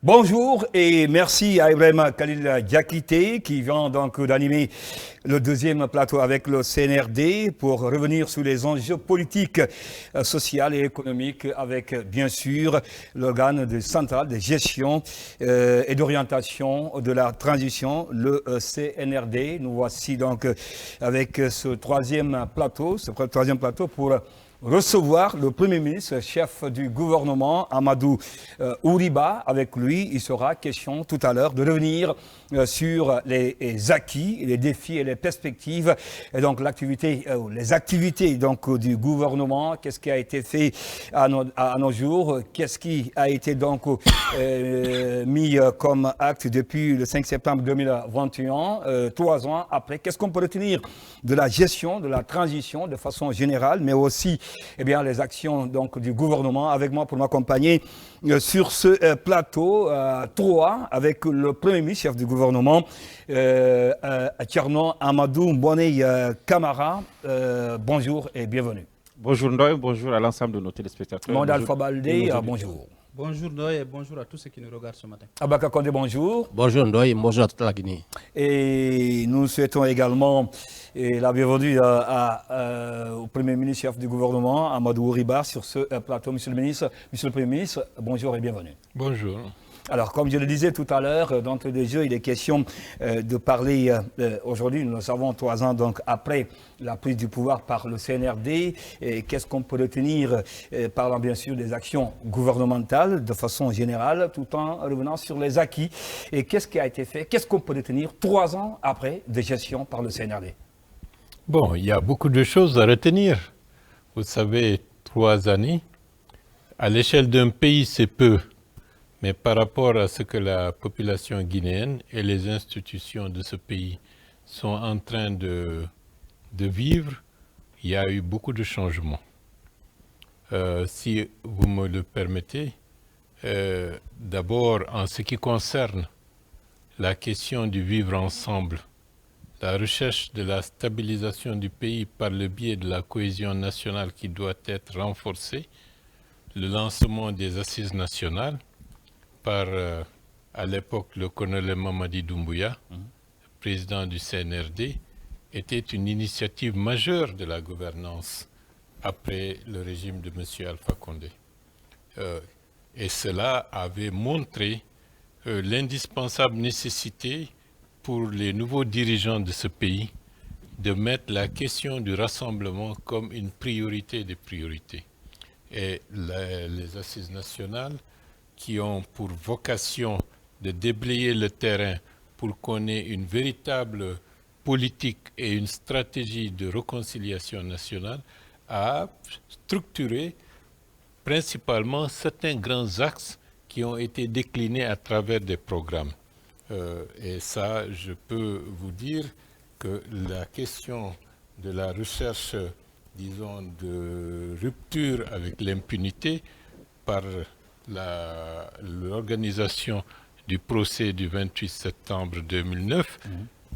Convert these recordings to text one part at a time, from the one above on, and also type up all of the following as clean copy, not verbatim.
Bonjour et merci à Ibrahim Khalil Diakité qui vient donc d'animer le deuxième plateau avec le CNRD pour revenir sur les enjeux politiques, sociaux et économiques avec bien sûr l'organe central de gestion et d'orientation de la transition, le CNRD. Nous voici donc avec ce troisième plateau pour recevoir le Premier ministre, chef du gouvernement, Amadou Ouriba. Avec lui, il sera question tout à l'heure de revenir sur les acquis, les défis et les perspectives. Et donc les activités donc, du gouvernement, qu'est-ce qui a été fait à nos jours, qu'est-ce qui a été donc mis comme acte depuis le 5 septembre 2021, 3 ans après. Qu'est-ce qu'on peut retenir de la gestion, de la transition de façon générale, mais aussi les actions donc, du gouvernement. Avec moi pour m'accompagner sur ce plateau 3 avec le Premier ministre, chef du gouvernement, Thierno Amadou Mbone Camara. Bonjour et bienvenue. Bonjour Ndoye, bonjour à l'ensemble de nos téléspectateurs. Monde Alpha Baldé, bonjour. Bonjour Ndoye et bonjour à tous ceux qui nous regardent ce matin. Abaka Kondé, bonjour. Bonjour Ndoye, bonjour à toute la Guinée. Et nous souhaitons également la bienvenue au Premier ministre, chef du gouvernement, Amadou Ouriba, sur ce plateau. Monsieur le Premier ministre, bonjour et bienvenue. Bonjour. Alors, comme je le disais tout à l'heure, d'entrée de jeu, il est question de parler aujourd'hui, nous le savons, 3 ans donc après la prise du pouvoir par le CNRD. Qu'est-ce qu'on peut retenir, parlant bien sûr des actions gouvernementales de façon générale, tout en revenant sur les acquis. Et qu'est-ce qui a été fait, qu'est-ce qu'on peut retenir 3 ans après de gestion par le CNRD? Bon, il y a beaucoup de choses à retenir. Vous savez, 3 années, à l'échelle d'un pays, c'est peu. Mais par rapport à ce que la population guinéenne et les institutions de ce pays sont en train de vivre, il y a eu beaucoup de changements. Si vous me le permettez, d'abord en ce qui concerne la question du vivre ensemble, la recherche de la stabilisation du pays par le biais de la cohésion nationale qui doit être renforcée, le lancement des assises nationales, par, à l'époque, le colonel Mamadi Doumbouya, président du CNRD, était une initiative majeure de la gouvernance après le régime de M. Alpha Condé. Et cela avait montré l'indispensable nécessité pour les nouveaux dirigeants de ce pays de mettre la question du rassemblement comme une priorité des priorités. Et les assises nationales qui ont pour vocation de déblayer le terrain pour qu'on ait une véritable politique et une stratégie de réconciliation nationale, a structuré principalement certains grands axes qui ont été déclinés à travers des programmes. Et ça, je peux vous dire que la question de la recherche, disons, de rupture avec l'impunité par l'organisation du procès du 28 septembre 2009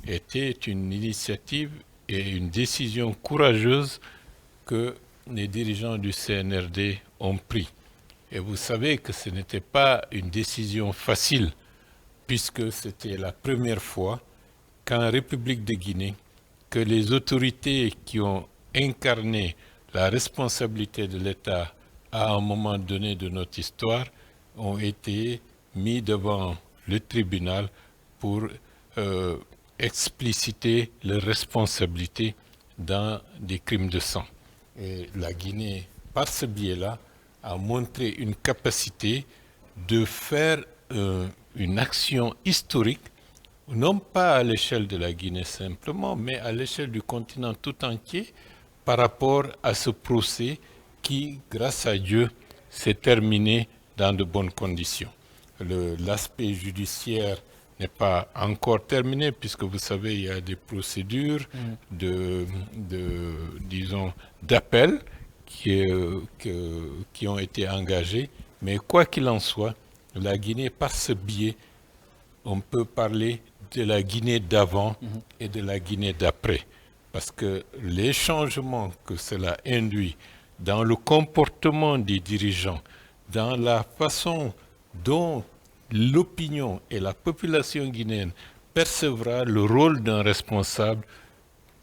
était une initiative et une décision courageuse que les dirigeants du CNRD ont pris. Et vous savez que ce n'était pas une décision facile, puisque c'était la première fois qu'en République de Guinée, que les autorités qui ont incarné la responsabilité de l'État à un moment donné de notre histoire, ont été mis devant le tribunal pour expliciter leurs responsabilités dans des crimes de sang. Et la Guinée, par ce biais-là, a montré une capacité de faire une action historique, non pas à l'échelle de la Guinée simplement, mais à l'échelle du continent tout entier, par rapport à ce procès qui, grâce à Dieu, s'est terminé dans de bonnes conditions. L'aspect judiciaire n'est pas encore terminé, puisque vous savez, il y a des procédures disons, d'appel qui ont été engagées. Mais quoi qu'il en soit, la Guinée, par ce biais, on peut parler de la Guinée d'avant et de la Guinée d'après. Parce que les changements que cela induit dans le comportement des dirigeants, dans la façon dont l'opinion et la population guinéenne percevra le rôle d'un responsable,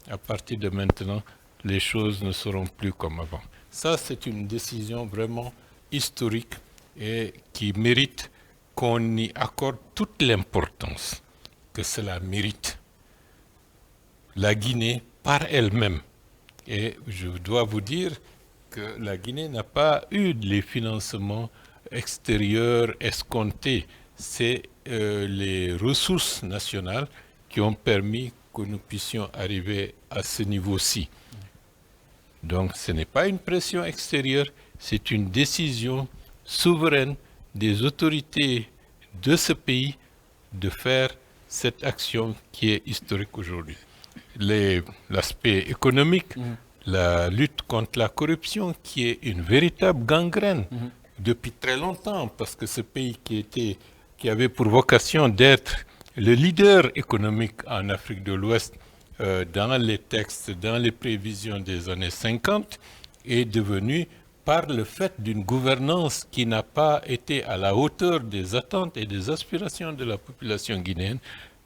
à partir de maintenant, les choses ne seront plus comme avant. Ça, c'est une décision vraiment historique et qui mérite qu'on y accorde toute l'importance que cela mérite. La Guinée, par elle-même, et je dois vous dire que la Guinée n'a pas eu les financements extérieurs escomptés. C'est les ressources nationales qui ont permis que nous puissions arriver à ce niveau-ci. Donc ce n'est pas une pression extérieure, c'est une décision souveraine des autorités de ce pays de faire cette action qui est historique aujourd'hui. L'aspect économique, la lutte contre la corruption qui est une véritable gangrène depuis très longtemps, parce que ce pays qui avait pour vocation d'être le leader économique en Afrique de l'Ouest dans les textes, dans les prévisions des années 50, est devenu, par le fait d'une gouvernance qui n'a pas été à la hauteur des attentes et des aspirations de la population guinéenne,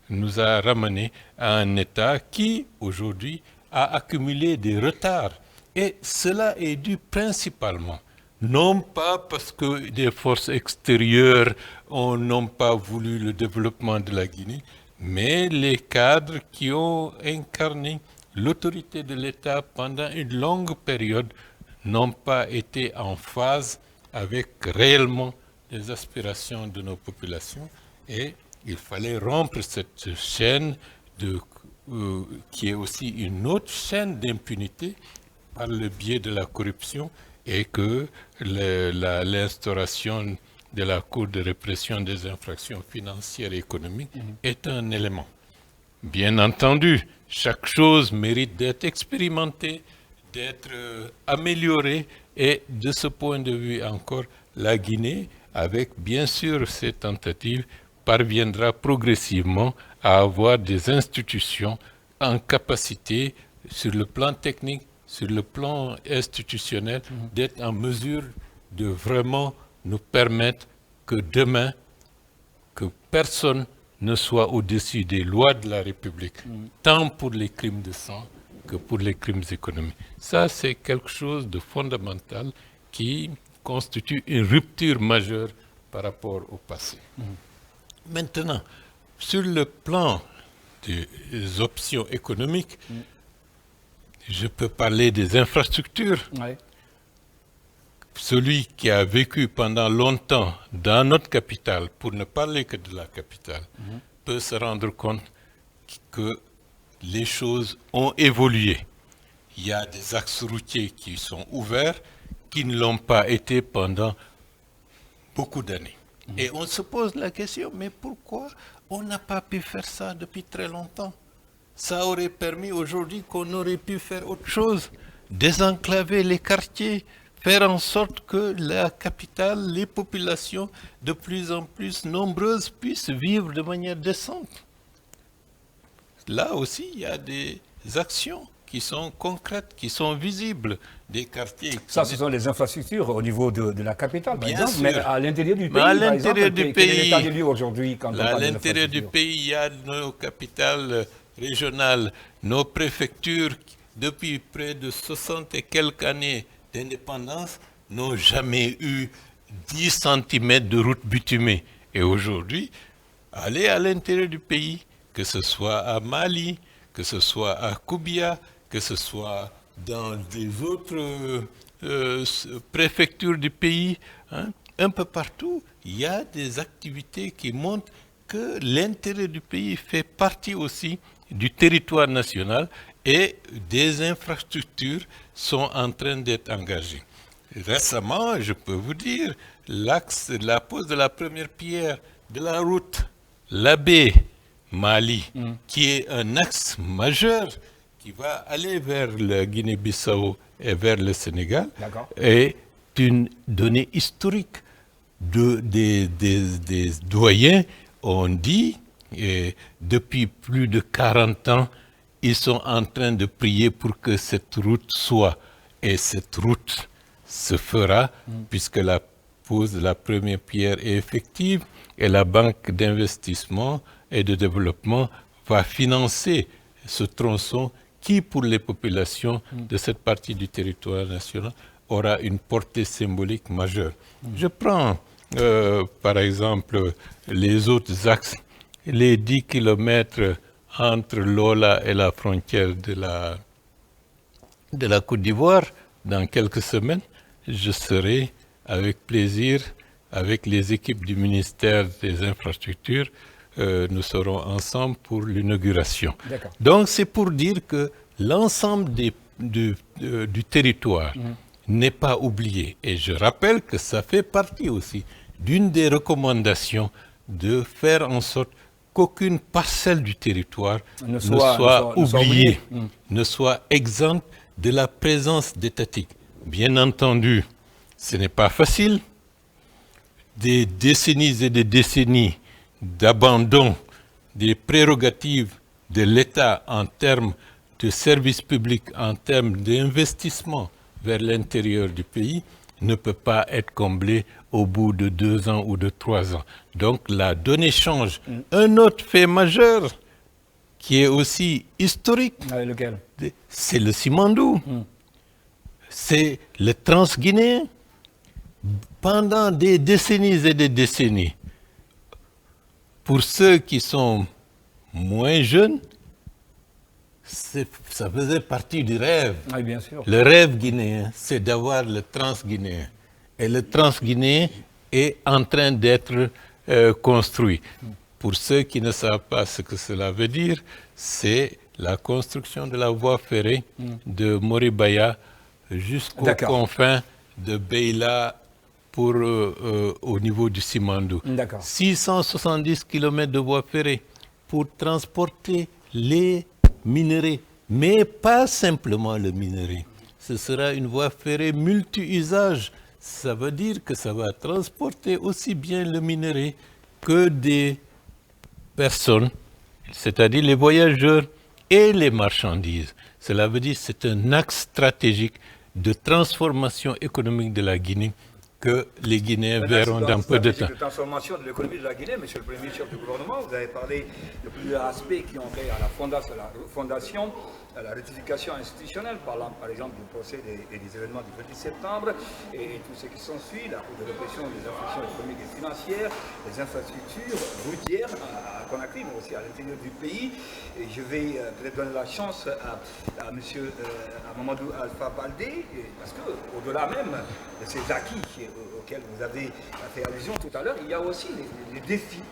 nous a ramené à un État qui, aujourd'hui, a accumulé des retards. Et cela est dû principalement, non pas parce que des forces extérieures n'ont pas voulu le développement de la Guinée, mais les cadres qui ont incarné l'autorité de l'État pendant une longue période n'ont pas été en phase avec réellement les aspirations de nos populations. Et il fallait rompre cette chaîne qui est aussi une autre chaîne d'impunité par le biais de la corruption, et que l'instauration de la Cour de répression des infractions financières et économiques est un élément. Bien entendu, chaque chose mérite d'être expérimentée, d'être améliorée, et de ce point de vue encore, la Guinée, avec bien sûr ses tentatives, parviendra progressivement à avoir des institutions en capacité, sur le plan technique, sur le plan institutionnel, d'être en mesure de vraiment nous permettre que demain, que personne ne soit au-dessus des lois de la République, tant pour les crimes de sang que pour les crimes économiques. Ça, c'est quelque chose de fondamental qui constitue une rupture majeure par rapport au passé. Maintenant, sur le plan des options économiques, je peux parler des infrastructures. Ouais. Celui qui a vécu pendant longtemps dans notre capitale, pour ne parler que de la capitale, peut se rendre compte que les choses ont évolué. Il y a des axes routiers qui sont ouverts, qui ne l'ont pas été pendant beaucoup d'années. Et on se pose la question, mais pourquoi on n'a pas pu faire ça depuis très longtemps? Ça aurait permis aujourd'hui qu'on aurait pu faire autre chose, désenclaver les quartiers, faire en sorte que la capitale, les populations de plus en plus nombreuses puissent vivre de manière décente. Là aussi, il y a des actions qui sont concrètes, qui sont visibles, des quartiers. Ça, ce sont les infrastructures au niveau de la capitale, par Bien exemple, sûr. mais à l'intérieur du pays, Mais à par l'intérieur exemple, du quel est pays, l'état des lieux aujourd'hui quand on à parle l'intérieur du d'infrastructures? pays, il y a nos capitales régionales, nos préfectures, depuis près de 60 et quelques années d'indépendance, n'ont jamais eu 10 cm de route bitumée. Et aujourd'hui, aller à l'intérieur du pays, que ce soit à Mali, que ce soit à Koubia, que ce soit dans des autres préfectures du pays, un peu partout, il y a des activités qui montrent que l'intérieur du pays fait partie aussi du territoire national, et des infrastructures sont en train d'être engagées. Récemment, je peux vous dire, la pose de la première pierre de la route Labé-Mali, qui est un axe majeur qui va aller vers la Guinée-Bissau et vers le Sénégal, est une donnée historique des doyens. On dit, et depuis plus de 40 ans, ils sont en train de prier pour que cette route soit. Et cette route se fera, puisque la pose de la première pierre est effective, et la Banque d'investissement et de développement va financer ce tronçon qui, pour les populations de cette partie du territoire national, aura une portée symbolique majeure. Je prends par exemple les autres axes, les 10 kilomètres entre Lola et la frontière de la Côte d'Ivoire. Dans quelques semaines, je serai avec plaisir avec les équipes du ministère des Infrastructures. Nous serons ensemble pour l'inauguration. Donc c'est pour dire que l'ensemble du territoire n'est pas oublié. Et je rappelle que ça fait partie aussi d'une des recommandations de faire en sorte qu'aucune parcelle du territoire ne soit oubliée, ne soit exempte de la présence d'étatiques. Bien entendu, ce n'est pas facile. Des décennies et des décennies d'abandon des prérogatives de l'État en termes de services publics, en termes d'investissement vers l'intérieur du pays, ne peut pas être comblé au bout de 2 ans ou de 3 ans. Donc la donnée change. Un autre fait majeur qui est aussi historique, c'est le Simandou. C'est le Transguinéen. Pendant des décennies et des décennies, pour ceux qui sont moins jeunes, ça faisait partie du rêve. Oui, bien sûr. Le rêve guinéen, c'est d'avoir le Transguinéen. Et le Transguinéen est en train d'être construit. Pour ceux qui ne savent pas ce que cela veut dire, c'est la construction de la voie ferrée de Moribaya jusqu'aux confins de Beila au niveau du Simandou. 670 km de voie ferrée pour transporter les minerais, mais pas simplement le minerai. Ce sera une voie ferrée multi-usage. Ça veut dire que ça va transporter aussi bien le minerai que des personnes, c'est-à-dire les voyageurs et les marchandises. Cela veut dire que c'est un axe stratégique de transformation économique de la Guinée que les Guinéens verront dans peu de temps. De transformation de l'économie de la Guinée, monsieur le Premier chef du gouvernement, vous avez parlé de plusieurs aspects qui ont fait à la fondation, à la rectification institutionnelle, par exemple du procès des événements du 28 septembre et tout ce qui s'ensuit, la Cour de répression des infractions économiques et financières, les infrastructures routières à Conakry, mais aussi à l'intérieur du pays. Et je vais peut-être donner la chance à Mamadou Alpha Baldé, parce qu'au-delà même de ces acquis auxquels vous avez fait allusion tout à l'heure, il y a aussi les défis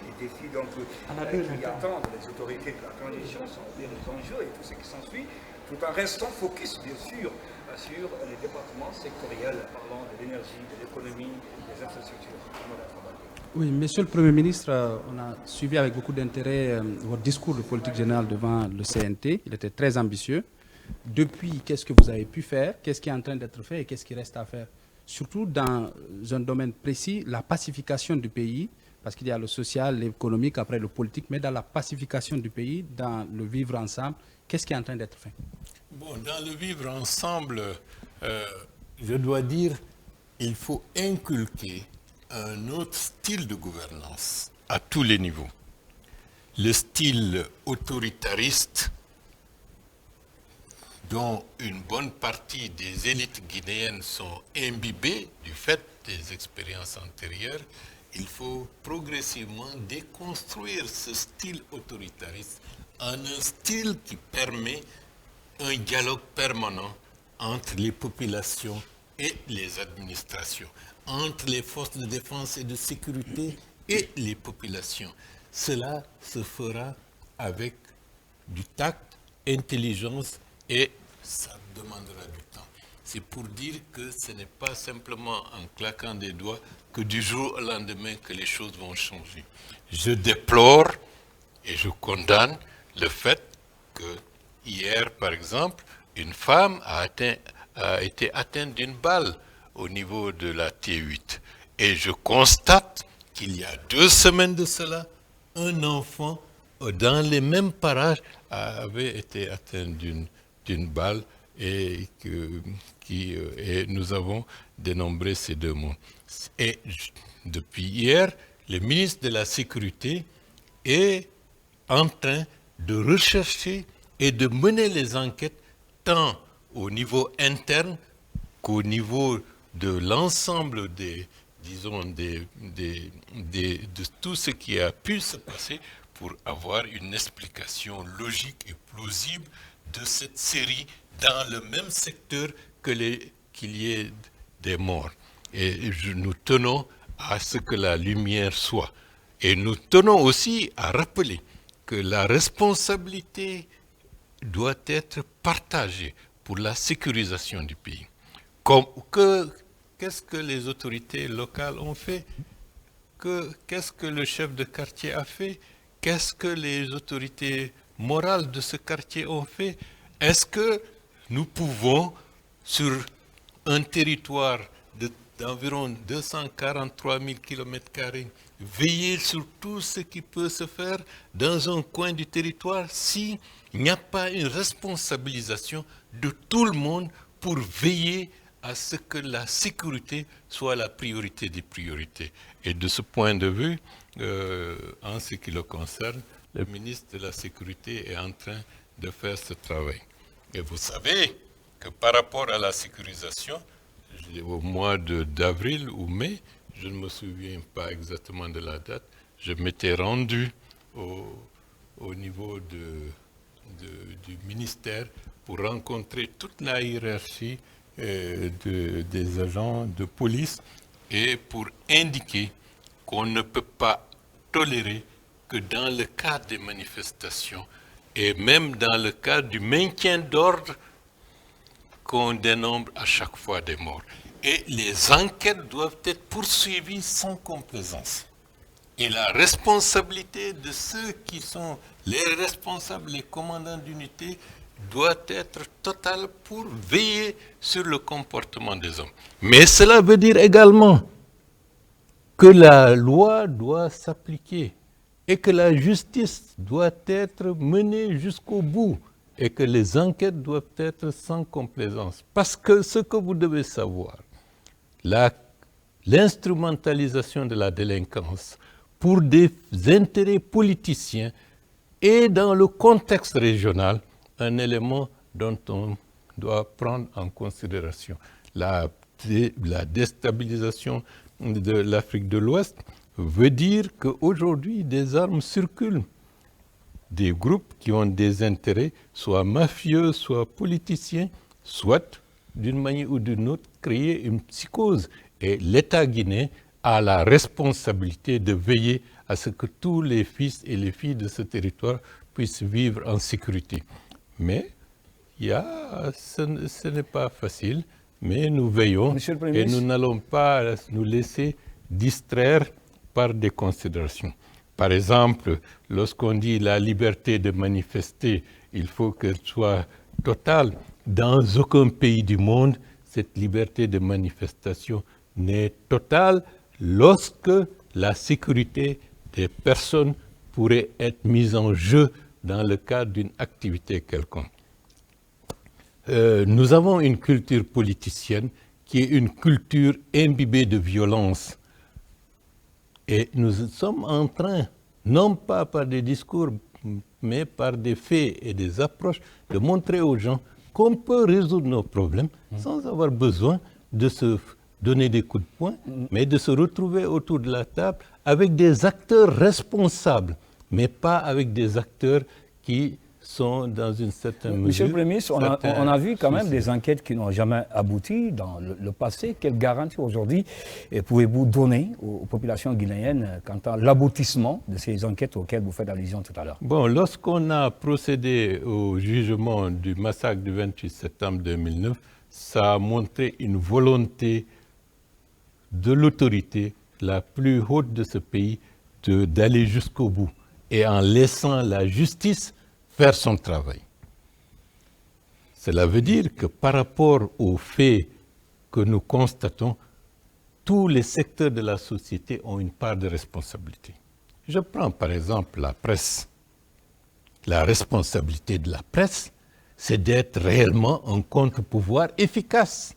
donc, qui attendent les autorités de la transition, sont bien les enjeux et tout ce qui s'ensuit, tout en restant focus, bien sûr, sur les départements sectoriels, parlant de l'énergie, de l'économie, des infrastructures. Oui, monsieur le Premier ministre, on a suivi avec beaucoup d'intérêt votre discours de politique générale devant le CNT. Il était très ambitieux. Depuis, qu'est-ce que vous avez pu faire? Qu'est-ce qui est en train d'être fait et qu'est-ce qui reste à faire? Surtout dans un domaine précis, la pacification du pays, parce qu'il y a le social, l'économique, après le politique, mais dans la pacification du pays, dans le vivre ensemble, qu'est-ce qui est en train d'être fait? Bon, dans le vivre ensemble, je dois dire, il faut inculquer un autre style de gouvernance à tous les niveaux. Le style autoritariste, dont une bonne partie des élites guinéennes sont imbibées du fait des expériences antérieures, il faut progressivement déconstruire ce style autoritariste en un style qui permet un dialogue permanent entre les populations et les administrations, entre les forces de défense et de sécurité et les populations. Cela se fera avec du tact, intelligence et ça demandera du temps. C'est pour dire que ce n'est pas simplement en claquant des doigts que du jour au lendemain que les choses vont changer. Je déplore et je condamne le fait que hier, par exemple, une femme a été atteinte d'une balle au niveau de la T8. Et je constate qu'il y a 2 semaines de cela, un enfant dans les mêmes parages avait été atteint d'une balle et nous avons dénombré ces 2 mots. Et depuis hier, le ministre de la Sécurité est en train de rechercher et de mener les enquêtes tant au niveau interne qu'au niveau de l'ensemble de tout ce qui a pu se passer pour avoir une explication logique et plausible de cette série dans le même secteur qu'il y ait des morts. Et nous tenons à ce que la lumière soit. Et nous tenons aussi à rappeler que la responsabilité doit être partagée pour la sécurisation du pays. Qu'est-ce que les autorités locales ont fait? Qu'est-ce que le chef de quartier a fait? Qu'est-ce que les autorités morales de ce quartier ont fait? Est-ce que nous pouvons, sur un territoire d'environ 243 000 km², veiller sur tout ce qui peut se faire dans un coin du territoire s'il n'y a pas une responsabilisation de tout le monde pour veiller à ce que la sécurité soit la priorité des priorités. Et de ce point de vue, en ce qui le concerne, le ministre de la Sécurité est en train de faire ce travail. Et vous savez que par rapport à la sécurisation, au mois d'avril ou mai, je ne me souviens pas exactement de la date, je m'étais rendu au niveau du ministère pour rencontrer toute la hiérarchie des agents de police et pour indiquer qu'on ne peut pas tolérer que dans le cadre des manifestations et même dans le cadre du maintien d'ordre, qu'on dénombre à chaque fois des morts. Et les enquêtes doivent être poursuivies sans complaisance. Et la responsabilité de ceux qui sont les responsables, les commandants d'unité, doit être totale pour veiller sur le comportement des hommes. Mais cela veut dire également que la loi doit s'appliquer et que la justice doit être menée jusqu'au bout et que les enquêtes doivent être sans complaisance. Parce que ce que vous devez savoir, l'instrumentalisation de la délinquance pour des intérêts politiciens est dans le contexte régional un élément dont on doit prendre en considération. La déstabilisation de l'Afrique de l'Ouest veut dire qu'aujourd'hui des armes circulent. Des groupes qui ont des intérêts, soit mafieux, soit politiciens, soit d'une manière ou d'une autre créer une psychose. Et l'État guinéen a la responsabilité de veiller à ce que tous les fils et les filles de ce territoire puissent vivre en sécurité. Mais ce n'est pas facile, mais nous veillons et nous n'allons pas nous laisser distraire par des considérations. Par exemple, lorsqu'on dit la liberté de manifester, il faut qu'elle soit totale. Dans aucun pays du monde, cette liberté de manifestation n'est totale lorsque la sécurité des personnes pourrait être mise en jeu dans le cadre d'une activité quelconque. Nous avons une culture politicienne qui est une culture imbibée de violence. Et nous sommes en train, non pas par des discours, mais par des faits et des approches, de montrer aux gens qu'on peut résoudre nos problèmes sans avoir besoin de se donner des coups de poing, mais de se retrouver autour de la table avec des acteurs responsables, mais pas avec des acteurs qui sont dans une certaine mesure... Monsieur le Premier ministre, on a vu quand même des enquêtes qui n'ont jamais abouti dans le passé. Quelle garantie aujourd'hui pouvez-vous donner aux populations guinéennes quant à l'aboutissement de ces enquêtes auxquelles vous faites allusion tout à l'heure? Bon, lorsqu'on a procédé au jugement du massacre du 28 septembre 2009, ça a montré une volonté de l'autorité la plus haute de ce pays d'aller jusqu'au bout et en laissant la justice faire son travail. Cela veut dire que par rapport aux faits que nous constatons, tous les secteurs de la société ont une part de responsabilité. Je prends par exemple la presse. La responsabilité de la presse, c'est d'être réellement un contre-pouvoir efficace.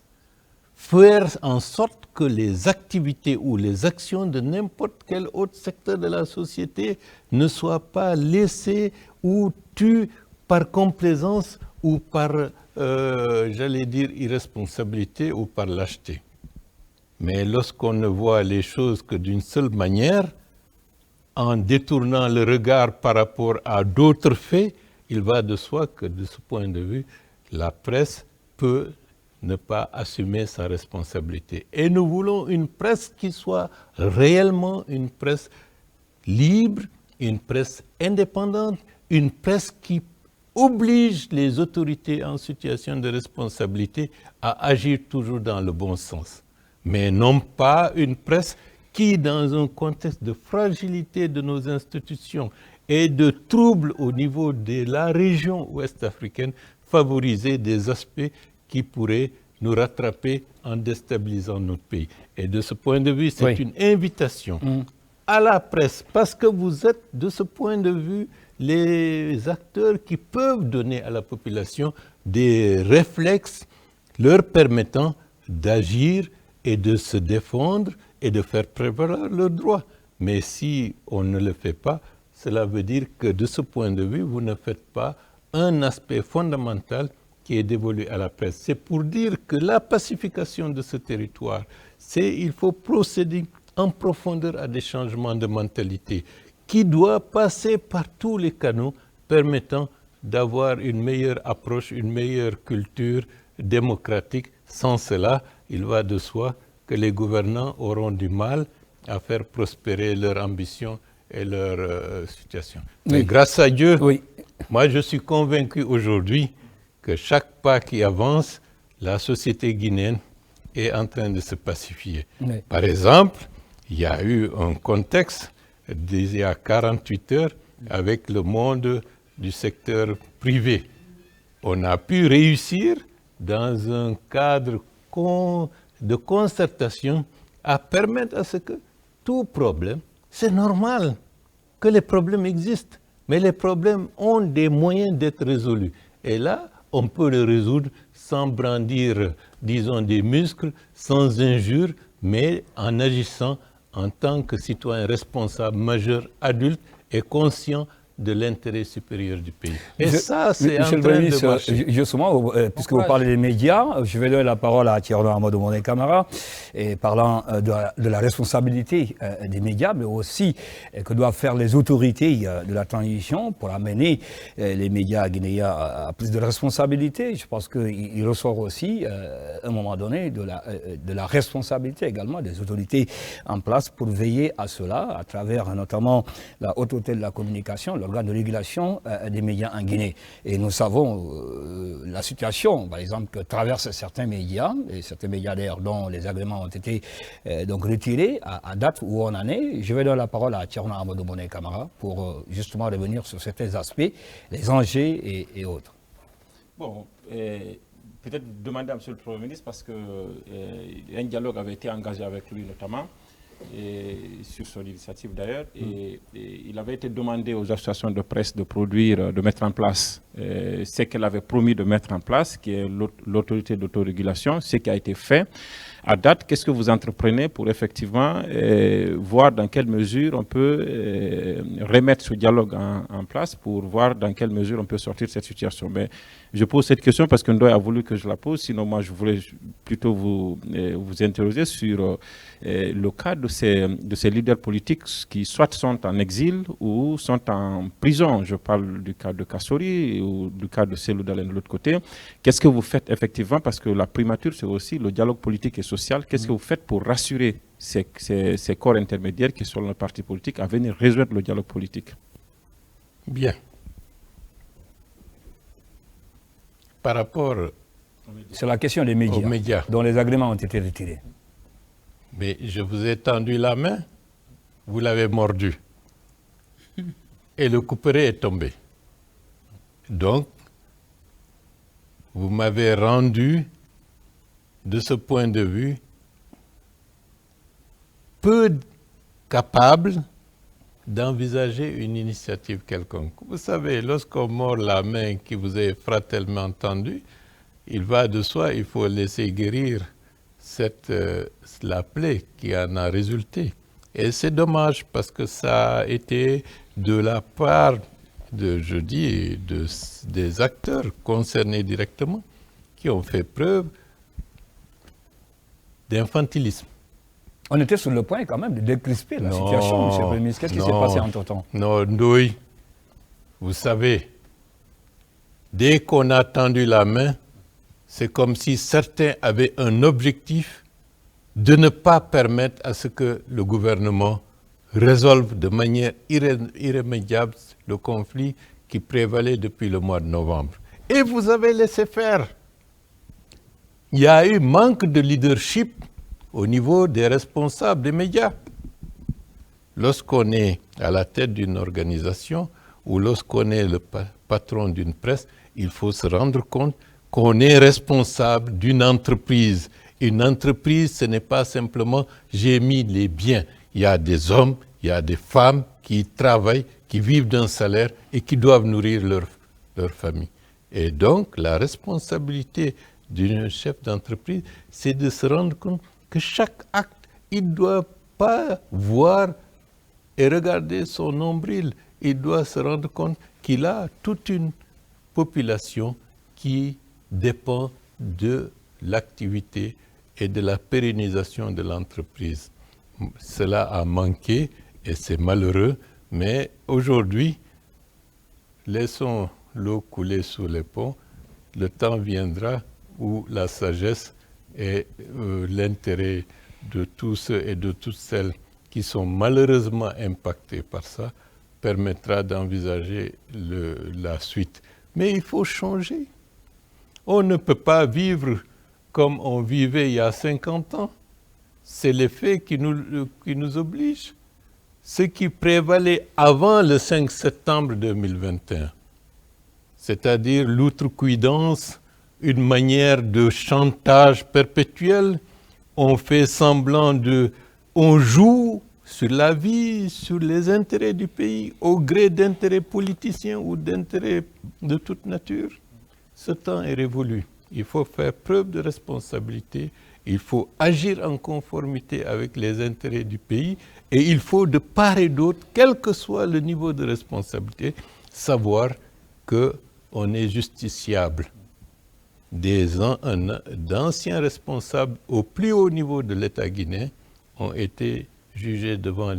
Faire en sorte que les activités ou les actions de n'importe quel autre secteur de la société ne soient pas laissées ou tues par complaisance ou par, j'allais dire, irresponsabilité ou par lâcheté. Mais lorsqu'on ne voit les choses que d'une seule manière, en détournant le regard par rapport à d'autres faits, il va de soi que de ce point de vue, la presse peut ne pas assumer sa responsabilité. Et nous voulons une presse qui soit réellement une presse libre, une presse indépendante, une presse qui oblige les autorités en situation de responsabilité à agir toujours dans le bon sens. Mais non pas une presse qui, dans un contexte de fragilité de nos institutions et de troubles au niveau de la région ouest africaine, favoriser des aspects qui pourraient nous rattraper en déstabilisant notre pays. Et de ce point de vue, c'est une invitation à la presse, parce que vous êtes, de ce point de vue, les acteurs qui peuvent donner à la population des réflexes leur permettant d'agir et de se défendre et de faire prévaloir leurs droits. Mais si on ne le fait pas, cela veut dire que de ce point de vue, vous ne faites pas un aspect fondamental qui est dévolu à la presse. C'est pour dire que la pacification de ce territoire, il faut procéder en profondeur à des changements de mentalité qui doivent passer par tous les canaux permettant d'avoir une meilleure approche, une meilleure culture démocratique. Sans cela, il va de soi que les gouvernants auront du mal à faire prospérer leur ambition et leur situation. Mais grâce à Dieu, moi je suis convaincu aujourd'hui que chaque pas qui avance, la société guinéenne est en train de se pacifier. Par exemple, il y a eu un contexte d'il y a 48 heures avec le monde du secteur privé. On a pu réussir dans un cadre de concertation à permettre à ce que tout problème, c'est normal que les problèmes existent, mais les problèmes ont des moyens d'être résolus. Et là, on peut les résoudre sans brandir, disons, des muscles, sans injure, mais en agissant en tant que citoyen responsable, majeur, adulte et conscient de l'intérêt supérieur du pays. Et ça, c'est en train de marcher. Justement, puisque vous parlez des médias, je vais donner la parole à Thierno Amadou Moné Camara, et parlant de la responsabilité des médias, mais aussi que doivent faire les autorités de la transition pour amener les médias guinéens à plus de responsabilité. Je pense qu'il ressort aussi, à un moment donné, de la responsabilité également des autorités en place pour veiller à cela, à travers notamment la Haute Autorité de la communication, l'organe de régulation des médias en Guinée. Et nous savons la situation, par exemple, que traversent certains médias, et certains médias d'ailleurs dont les agréments ont été donc retirés à date où on en est. Je vais donner la parole à Thierno Amadou Moné Camara pour justement revenir sur certains aspects, les enjeux et autres. Bon, peut-être demander à M. le Premier ministre, parce qu'un dialogue avait été engagé avec lui notamment, et sur son initiative d'ailleurs, et il avait été demandé aux associations de presse de produire, de mettre en place ce qu'elle avait promis de mettre en place, qui est l'autorité d'autorégulation, ce qui a été fait. À date, qu'est-ce que vous entreprenez pour effectivement voir dans quelle mesure on peut remettre ce dialogue en place, pour voir dans quelle mesure on peut sortir de cette situation? Mais je pose cette question parce que Ndoye a voulu que je la pose, sinon moi je voulais plutôt vous interroger sur le cas de ces leaders politiques qui soit sont en exil ou sont en prison. Je parle du cas de Kassori ou du cas de Cellou Dalein de l'autre côté. Qu'est-ce que vous faites effectivement, parce que la primature c'est aussi le dialogue politique et social, qu'est-ce que vous faites pour rassurer ces corps intermédiaires qui sont dans le parti politique à venir résoudre le dialogue politique? Bien. Par rapport... C'est la question des médias, dont les agréments ont été retirés. Mais je vous ai tendu la main, vous l'avez mordu. Et le couperet est tombé. Donc, vous m'avez rendu, de ce point de vue, peu capable d'envisager une initiative quelconque. Vous savez, lorsqu'on mord la main qui vous est fraternellement tendue, il va de soi, il faut laisser guérir la plaie qui en a résulté. Et c'est dommage parce que ça a été de la part des acteurs concernés directement qui ont fait preuve d'infantilisme. On était sur le point quand même de décrisper la situation, M. le Premier ministre. Qu'est-ce qui s'est passé entre-temps? Non, Ndoye, vous savez, dès qu'on a tendu la main, c'est comme si certains avaient un objectif de ne pas permettre à ce que le gouvernement résolve de manière irrémédiable le conflit qui prévalait depuis le mois de novembre. Et vous avez laissé faire. Il y a eu manque de leadership au niveau des responsables des médias. Lorsqu'on est à la tête d'une organisation ou lorsqu'on est le patron d'une presse, il faut se rendre compte qu'on est responsable d'une entreprise. Une entreprise, ce n'est pas simplement j'ai mis les biens. Il y a des hommes, il y a des femmes qui travaillent, qui vivent d'un salaire et qui doivent nourrir leur famille. Et donc, la responsabilité d'un chef d'entreprise, c'est de se rendre compte que chaque acte, il ne doit pas voir et regarder son nombril. Il doit se rendre compte qu'il a toute une population qui dépend de l'activité et de la pérennisation de l'entreprise. Cela a manqué et c'est malheureux, mais aujourd'hui, laissons l'eau couler sous les ponts. Le temps viendra où la sagesse et l'intérêt de tous ceux et de toutes celles qui sont malheureusement impactés par ça permettra d'envisager la suite. Mais il faut changer. On ne peut pas vivre comme on vivait il y a 50 ans. C'est les faits qui nous obligent. Ce qui prévalait avant le 5 septembre 2021, c'est-à-dire l'outrecuidance, une manière de chantage perpétuel, on fait semblant on joue sur la vie, sur les intérêts du pays, au gré d'intérêts politiciens ou d'intérêts de toute nature. Ce temps est révolu. Il faut faire preuve de responsabilité, il faut agir en conformité avec les intérêts du pays et il faut de part et d'autre, quel que soit le niveau de responsabilité, savoir qu'on est justiciable. D'anciens responsables au plus haut niveau de l'État guinéen ont été jugés devant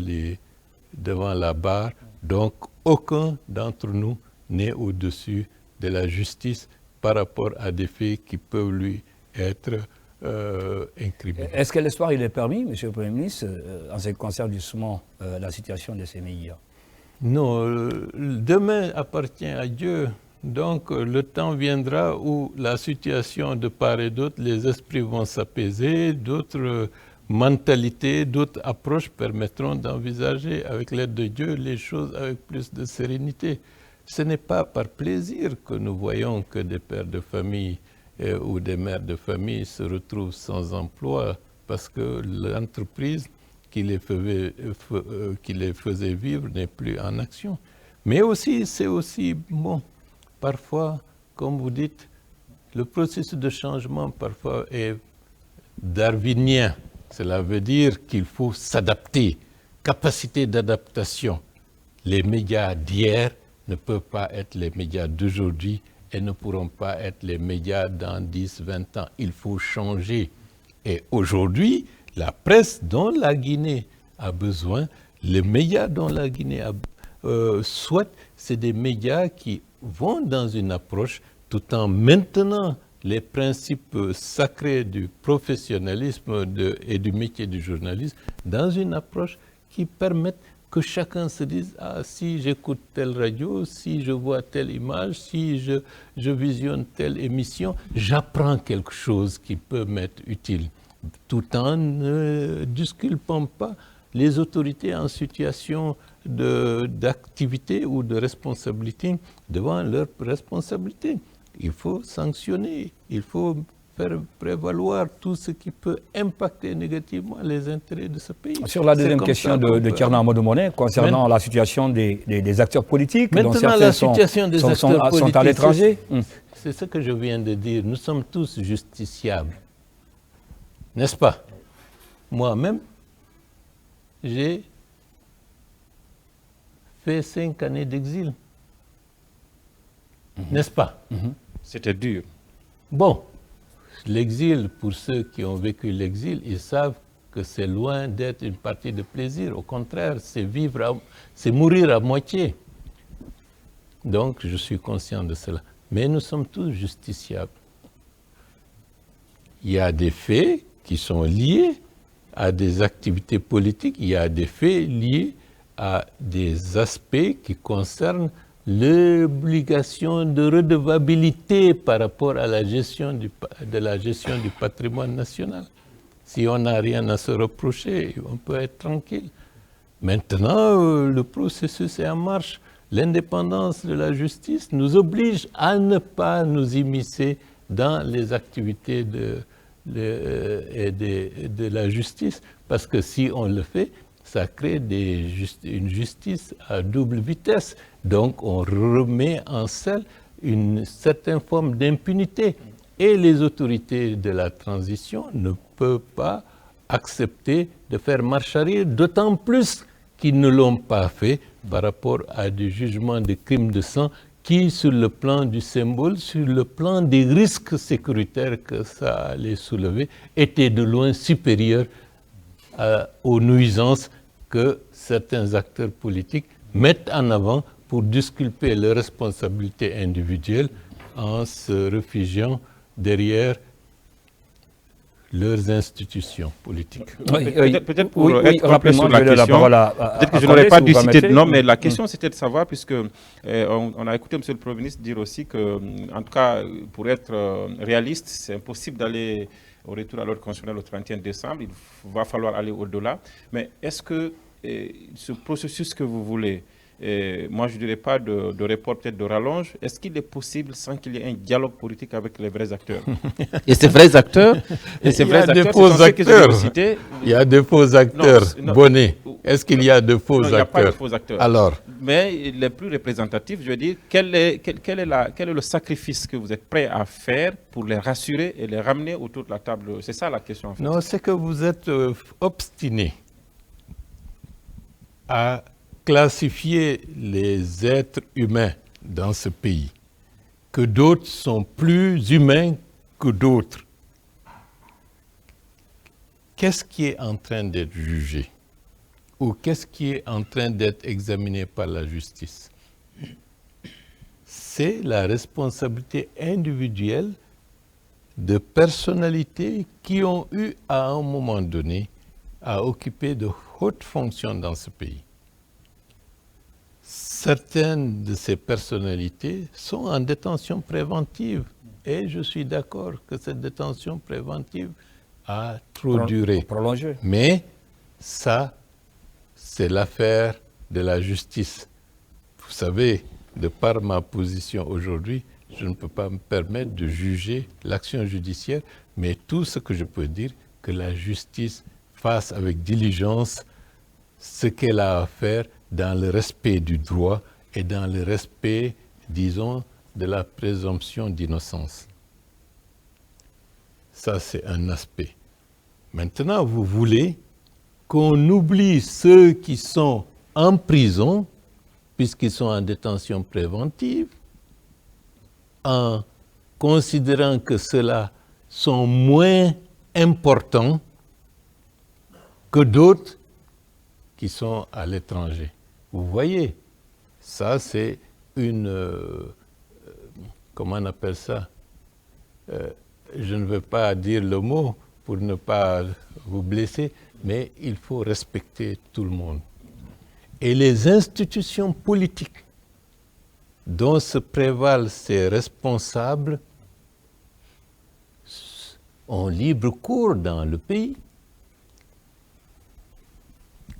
la barre, donc aucun d'entre nous n'est au-dessus de la justice par rapport à des faits qui peuvent lui être incriminés. Est-ce que l'histoire il est permis, M. le Premier ministre, en ce qui concerne justement la situation de ces médias? Non, demain appartient à Dieu. Donc le temps viendra où la situation de part et d'autre, les esprits vont s'apaiser, d'autres mentalités, d'autres approches permettront d'envisager avec l'aide de Dieu les choses avec plus de sérénité. Ce n'est pas par plaisir que nous voyons que des pères de famille ou des mères de famille se retrouvent sans emploi parce que l'entreprise qui les faisait vivre n'est plus en action. Mais aussi, c'est aussi bon. Parfois, comme vous dites, le processus de changement parfois est darwinien. Cela veut dire qu'il faut s'adapter, capacité d'adaptation. Les médias d'hier ne peuvent pas être les médias d'aujourd'hui et ne pourront pas être les médias dans 10, 20 ans. Il faut changer. Et aujourd'hui, la presse dont la Guinée a besoin, les médias dont la Guinée souhaite, c'est des médias qui vont dans une approche tout en maintenant les principes sacrés du professionnalisme et du métier du journalisme dans une approche qui permette que chacun se dise « Ah, si j'écoute telle radio, si je vois telle image, si je visionne telle émission, j'apprends quelque chose qui peut m'être utile. » Tout en ne disculpant pas les autorités en situation d'activité ou de responsabilité devant leurs responsabilités. Il faut sanctionner, il faut faire prévaloir tout ce qui peut impacter négativement les intérêts de ce pays. Sur la deuxième question de Thierno Amadou Monet, concernant la situation des acteurs politiques, dont certains sont à l'étranger. C'est ce que je viens de dire, nous sommes tous justiciables. n'est-ce pas? Moi-même, j'ai fait 5 années d'exil, n'est-ce pas? C'était dur. Bon, l'exil, pour ceux qui ont vécu l'exil, ils savent que c'est loin d'être une partie de plaisir. Au contraire, c'est mourir à moitié. Donc, je suis conscient de cela. Mais nous sommes tous justiciables. Il y a des faits qui sont liés à des activités politiques, il y a des faits liés à des aspects qui concernent l'obligation de redevabilité par rapport à la gestion du patrimoine national. Si on n'a rien à se reprocher, on peut être tranquille. Maintenant, le processus est en marche. L'indépendance de la justice nous oblige à ne pas nous immiscer dans les activités de la justice, parce que si on le fait, ça crée une justice à double vitesse. Donc on remet en selle une certaine forme d'impunité. Et les autorités de la transition ne peuvent pas accepter de faire marche arrière, d'autant plus qu'ils ne l'ont pas fait par rapport à des jugements de crimes de sang qui, sur le plan du symbole, sur le plan des risques sécuritaires que ça allait soulever, étaient de loin supérieurs aux nuisances que certains acteurs politiques mettent en avant pour disculper leurs responsabilités individuelles en se réfugiant derrière leurs institutions politiques. Peut-être pour être complet sur la question, peut-être que je n'aurais pas dû citer de nom, mais la question c'était de savoir, puisque on a écouté M. le Premier ministre dire aussi que, en tout cas, pour être réaliste, c'est impossible d'aller au retour à l'ordre constitutionnel au 31 décembre, il va falloir aller au-delà. Mais est-ce que ce processus que vous voulez, moi je ne dirais pas de report, peut-être de rallonge, est-ce qu'il est possible sans qu'il y ait un dialogue politique avec les vrais acteurs? Et ces vrais acteurs, il y a des faux acteurs. Il y a des faux acteurs. Bonnet, est-ce qu'il y a de faux acteurs? Il n'y a pas de faux acteurs. Alors, mais les plus représentatifs, je veux dire, quel est le sacrifice que vous êtes prêt à faire pour les rassurer et les ramener autour de la table? C'est ça la question en fait. Non, c'est que vous êtes obstiné à classifier les êtres humains dans ce pays, que d'autres sont plus humains que d'autres. Qu'est-ce qui est en train d'être jugé? Ou qu'est-ce qui est en train d'être examiné par la justice? C'est la responsabilité individuelle de personnalités qui ont eu à un moment donné à occuper de hautes fonctions dans ce pays. Certaines de ces personnalités sont en détention préventive et je suis d'accord que cette détention préventive a trop duré. Prolongé. Mais ça, c'est l'affaire de la justice. Vous savez, de par ma position aujourd'hui, je ne peux pas me permettre de juger l'action judiciaire, mais tout ce que je peux dire, que la justice fasse avec diligence ce qu'elle a à faire dans le respect du droit et dans le respect, disons, de la présomption d'innocence. Ça, c'est un aspect. Maintenant, vous voulez qu'on oublie ceux qui sont en prison, puisqu'ils sont en détention préventive, en considérant que ceux-là sont moins importants que d'autres qui sont à l'étranger. Vous voyez, ça c'est une... comment on appelle ça? Je ne veux pas dire le mot pour ne pas vous blesser, mais il faut respecter tout le monde. Et les institutions politiques dont se prévalent ces responsables ont libre cours dans le pays.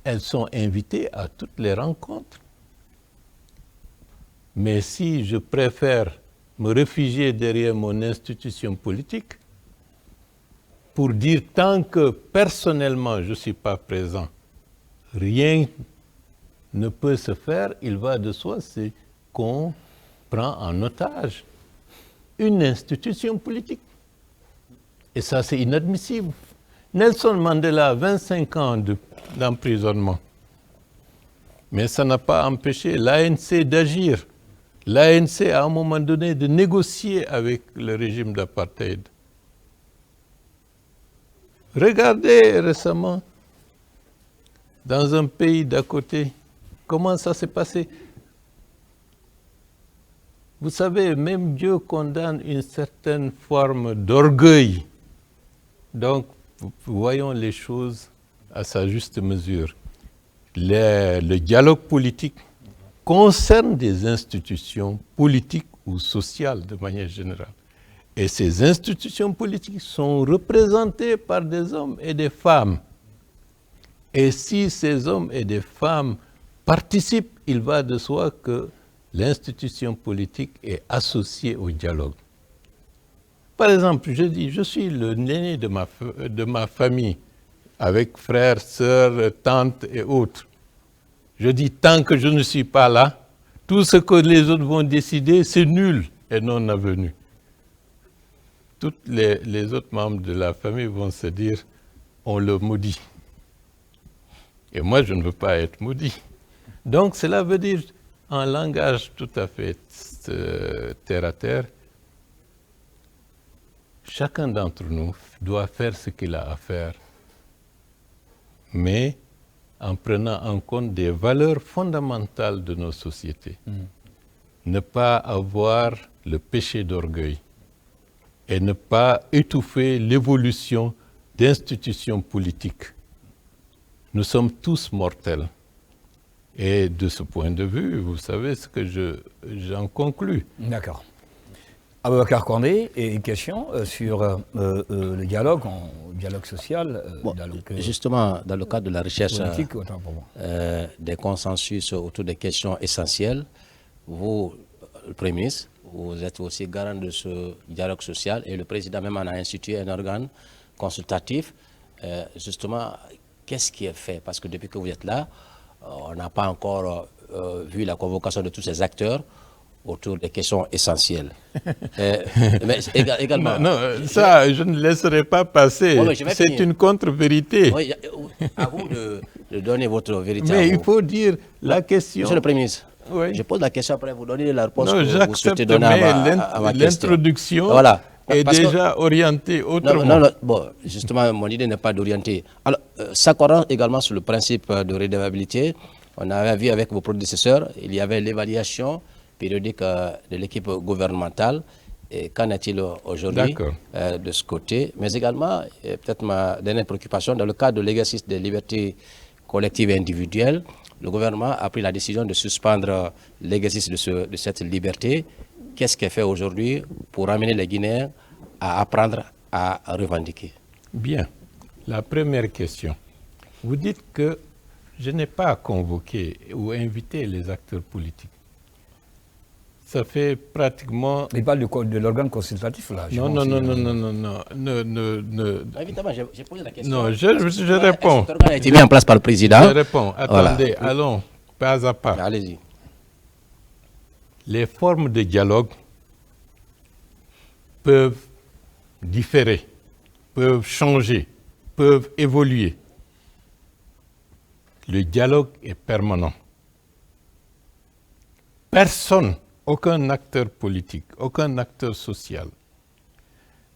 Elles sont invitées à toutes les rencontres. Mais si je préfère me réfugier derrière mon institution politique pour dire tant que personnellement je ne suis pas présent, rien ne peut se faire, il va de soi, c'est qu'on prend en otage une institution politique. Et ça, c'est inadmissible. Nelson Mandela, 25 ans d'emprisonnement. Mais ça n'a pas empêché l'ANC d'agir. L'ANC, à un moment donné, de négocier avec le régime d'apartheid. Regardez récemment, dans un pays d'à côté, comment ça s'est passé. Vous savez, même Dieu condamne une certaine forme d'orgueil. Donc, voyons les choses à sa juste mesure. Le dialogue politique concerne des institutions politiques ou sociales de manière générale. Et ces institutions politiques sont représentées par des hommes et des femmes. Et si ces hommes et des femmes participent, il va de soi que l'institution politique est associée au dialogue. Par exemple, je dis, je suis l'aîné de ma famille, avec frères, sœurs, tantes et autres. Je dis, tant que je ne suis pas là, tout ce que les autres vont décider, c'est nul et non avenu. Tous les autres membres de la famille vont se dire, on le maudit. Et moi, je ne veux pas être maudit. Donc, cela veut dire, en langage tout à fait terre à terre, chacun d'entre nous doit faire ce qu'il a à faire, mais en prenant en compte des valeurs fondamentales de nos sociétés. Ne pas avoir le péché d'orgueil et ne pas étouffer l'évolution d'institutions politiques. Nous sommes tous mortels. Et de ce point de vue, vous savez ce que j'en conclus. D'accord. Aboubacar Condé, et une question sur le dialogue, dialogue social. Bon, justement, dans le cadre de la recherche politique, autant pour moi. des consensus autour des questions essentielles, vous, le Premier ministre, vous êtes aussi garant de ce dialogue social et le président même en a institué un organe consultatif. Justement, qu'est-ce qui est fait? Parce que depuis que vous êtes là, on n'a pas encore vu la convocation de tous ces acteurs autour des questions essentielles. Mais également... Non, ça, je ne laisserai pas passer. Bon, c'est une contre-vérité. Oui, à vous de donner votre vérité. Mais il faut dire la question... Monsieur le Premier ministre, oui. je pose la question après vous donnez la réponse non, que vous souhaitez donner à ma question. L'introduction voilà. est déjà orientée autrement. Non, bon, justement, mon idée n'est pas d'orienter. Alors, s'accordant également sur le principe de redevabilité, on avait vu avec vos prédécesseurs, il y avait l'évaluation périodique de l'équipe gouvernementale. Et qu'en est-il aujourd'hui de ce côté? Mais également, peut-être ma dernière préoccupation, dans le cadre de l'exercice des libertés collectives et individuelles, le gouvernement a pris la décision de suspendre l'exercice de cette liberté. Qu'est-ce qu'elle fait aujourd'hui pour amener les Guinéens à apprendre à revendiquer? Bien. La première question. Vous dites que je n'ai pas convoqué ou invité les acteurs politiques. Ça fait pratiquement... Il parle de l'organe consultatif, là. Non. Évidemment, j'ai posé la question. Non, je réponds. Cet organe a été mis en place par le président. Je réponds. Attendez, voilà. Allons, pas à pas. Allez-y. Les formes de dialogue peuvent différer, peuvent changer, peuvent évoluer. Le dialogue est permanent. Personne, aucun acteur politique, aucun acteur social,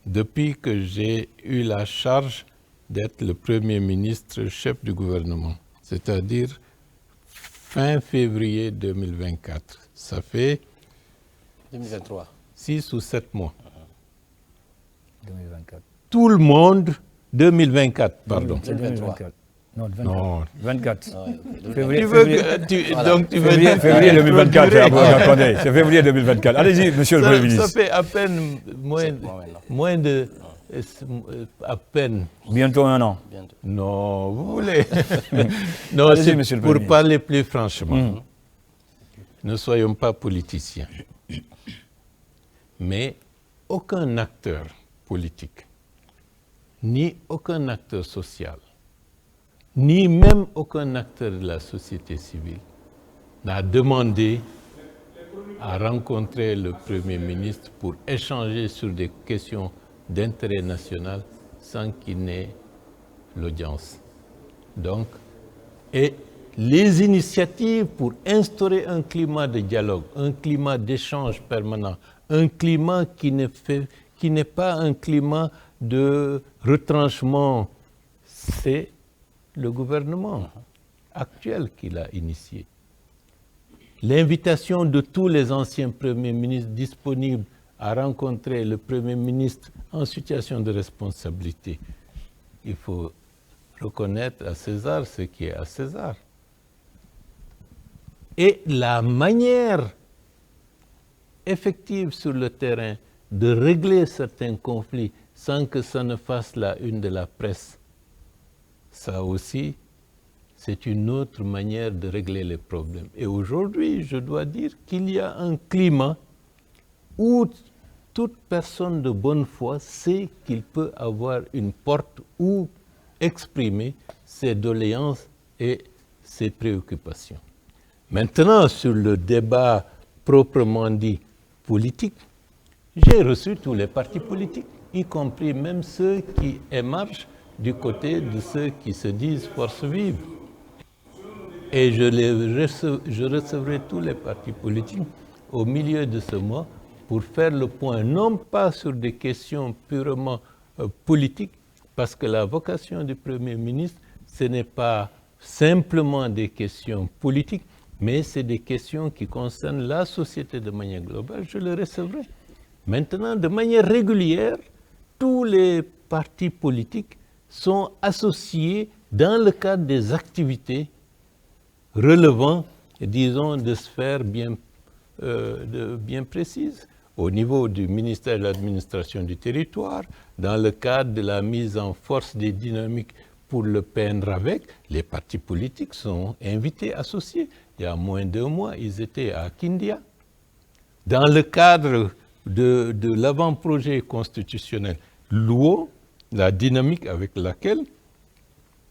depuis que j'ai eu la charge d'être le Premier ministre chef du gouvernement, c'est-à-dire fin février 2024, ça fait 2023. 6 ou 7 mois. 2024. Tout le monde, 2024, pardon. 2024. Non, 24. Non. 24. Donc tu veux dire février 2024, c'est février 2024. Allez-y, monsieur le Premier ministre. Ça fait à peine moins de... à peine. Bientôt 1 an. Bientôt. Non, vous voulez... Non, c'est pour parler plus franchement. Ne soyons pas politiciens. Mais aucun acteur politique, ni aucun acteur social, ni même aucun acteur de la société civile n'a demandé à rencontrer le Premier ministre pour échanger sur des questions d'intérêt national sans qu'il n'ait l'audience. Donc, et les initiatives pour instaurer un climat de dialogue, un climat d'échange permanent, un climat qui n'est pas un climat de retranchement, c'est le gouvernement actuel qui l'a initié. L'invitation de tous les anciens premiers ministres disponibles à rencontrer le Premier ministre en situation de responsabilité. Il faut reconnaître à César ce qui est à César. Et la manière effective sur le terrain de régler certains conflits sans que ça ne fasse la une de la presse, ça aussi, c'est une autre manière de régler les problèmes. Et aujourd'hui, je dois dire qu'il y a un climat où toute personne de bonne foi sait qu'il peut avoir une porte où exprimer ses doléances et ses préoccupations. Maintenant, sur le débat proprement dit politique, j'ai reçu tous les partis politiques, y compris même ceux qui émargent du côté de ceux qui se disent force vive. Et je recevrai tous les partis politiques au milieu de ce mois pour faire le point, non pas sur des questions purement politiques, parce que la vocation du Premier ministre, ce n'est pas simplement des questions politiques, mais c'est des questions qui concernent la société de manière globale. Je le recevrai. Maintenant, de manière régulière, tous les partis politiques sont associés dans le cadre des activités relevant, disons, de sphères bien précises. Au niveau du ministère de l'Administration du Territoire, dans le cadre de la mise en force des dynamiques pour le PNRAVEC, les partis politiques sont invités, associés. Il y a moins d'1 mois, ils étaient à Kindia. Dans le cadre de l'avant-projet constitutionnel LUO, la dynamique avec laquelle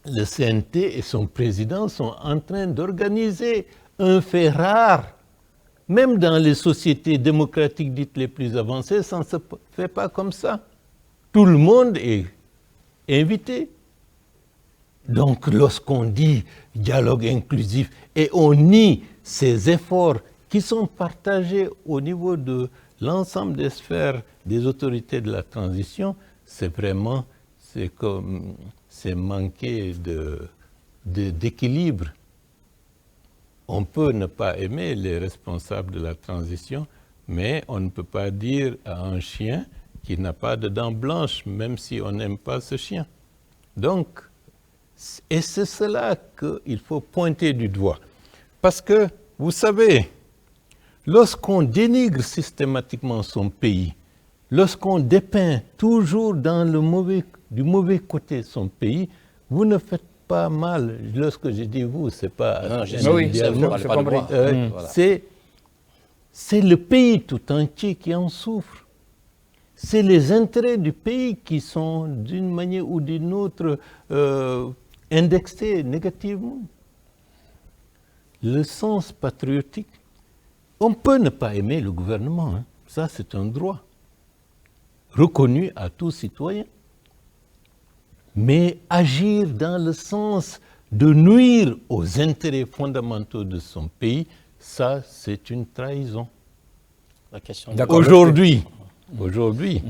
le CNT et son président sont en train d'organiser un fait rare. Même dans les sociétés démocratiques dites les plus avancées, ça ne se fait pas comme ça. Tout le monde est invité. Donc lorsqu'on dit dialogue inclusif et on nie ces efforts qui sont partagés au niveau de l'ensemble des sphères des autorités de la transition, c'est vraiment, c'est manquer d'équilibre. On peut ne pas aimer les responsables de la transition, mais on ne peut pas dire à un chien qui n'a pas de dents blanches, même si on n'aime pas ce chien. Donc, et c'est cela qu'il faut pointer du doigt. Parce que, vous savez, lorsqu'on dénigre systématiquement son pays, lorsqu'on dépeint toujours dans du mauvais côté son pays, vous ne faites pas mal. Lorsque je dis vous, c'est pas... C'est le pays tout entier qui en souffre. C'est les intérêts du pays qui sont d'une manière ou d'une autre indexés négativement. Le sens patriotique, on peut ne pas aimer le gouvernement, hein. Ça c'est un droit reconnu à tout citoyen. Mais agir dans le sens de nuire aux intérêts fondamentaux de son pays, ça c'est une trahison. Aujourd'hui,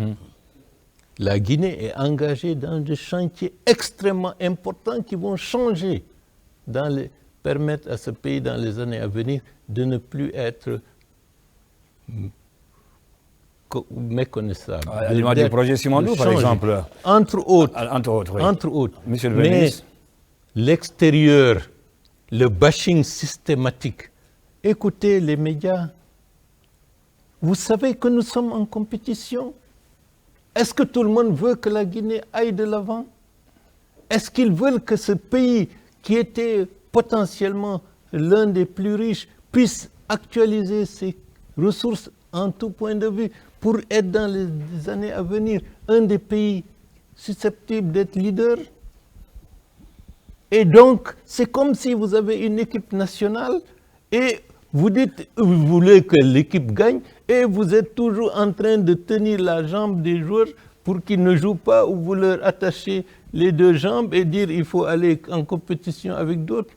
la Guinée est engagée dans des chantiers extrêmement importants qui vont changer, permettre à ce pays dans les années à venir de ne plus être méconnaissable. À l'image du projet Simandou, par exemple. Entre autres. Oui. Entre autres. Monsieur le Mais ministre. L'extérieur, le bashing systématique. Écoutez les médias. Vous savez que nous sommes en compétition. Est-ce que tout le monde veut que la Guinée aille de l'avant? Est-ce qu'ils veulent que ce pays, qui était potentiellement l'un des plus riches, puisse actualiser ses ressources en tout point de vue pour être dans les années à venir un des pays susceptibles d'être leader? Et donc, c'est comme si vous avez une équipe nationale et vous dites, vous voulez que l'équipe gagne et vous êtes toujours en train de tenir la jambe des joueurs pour qu'ils ne jouent pas ou vous leur attachez les deux jambes et dire il faut aller en compétition avec d'autres.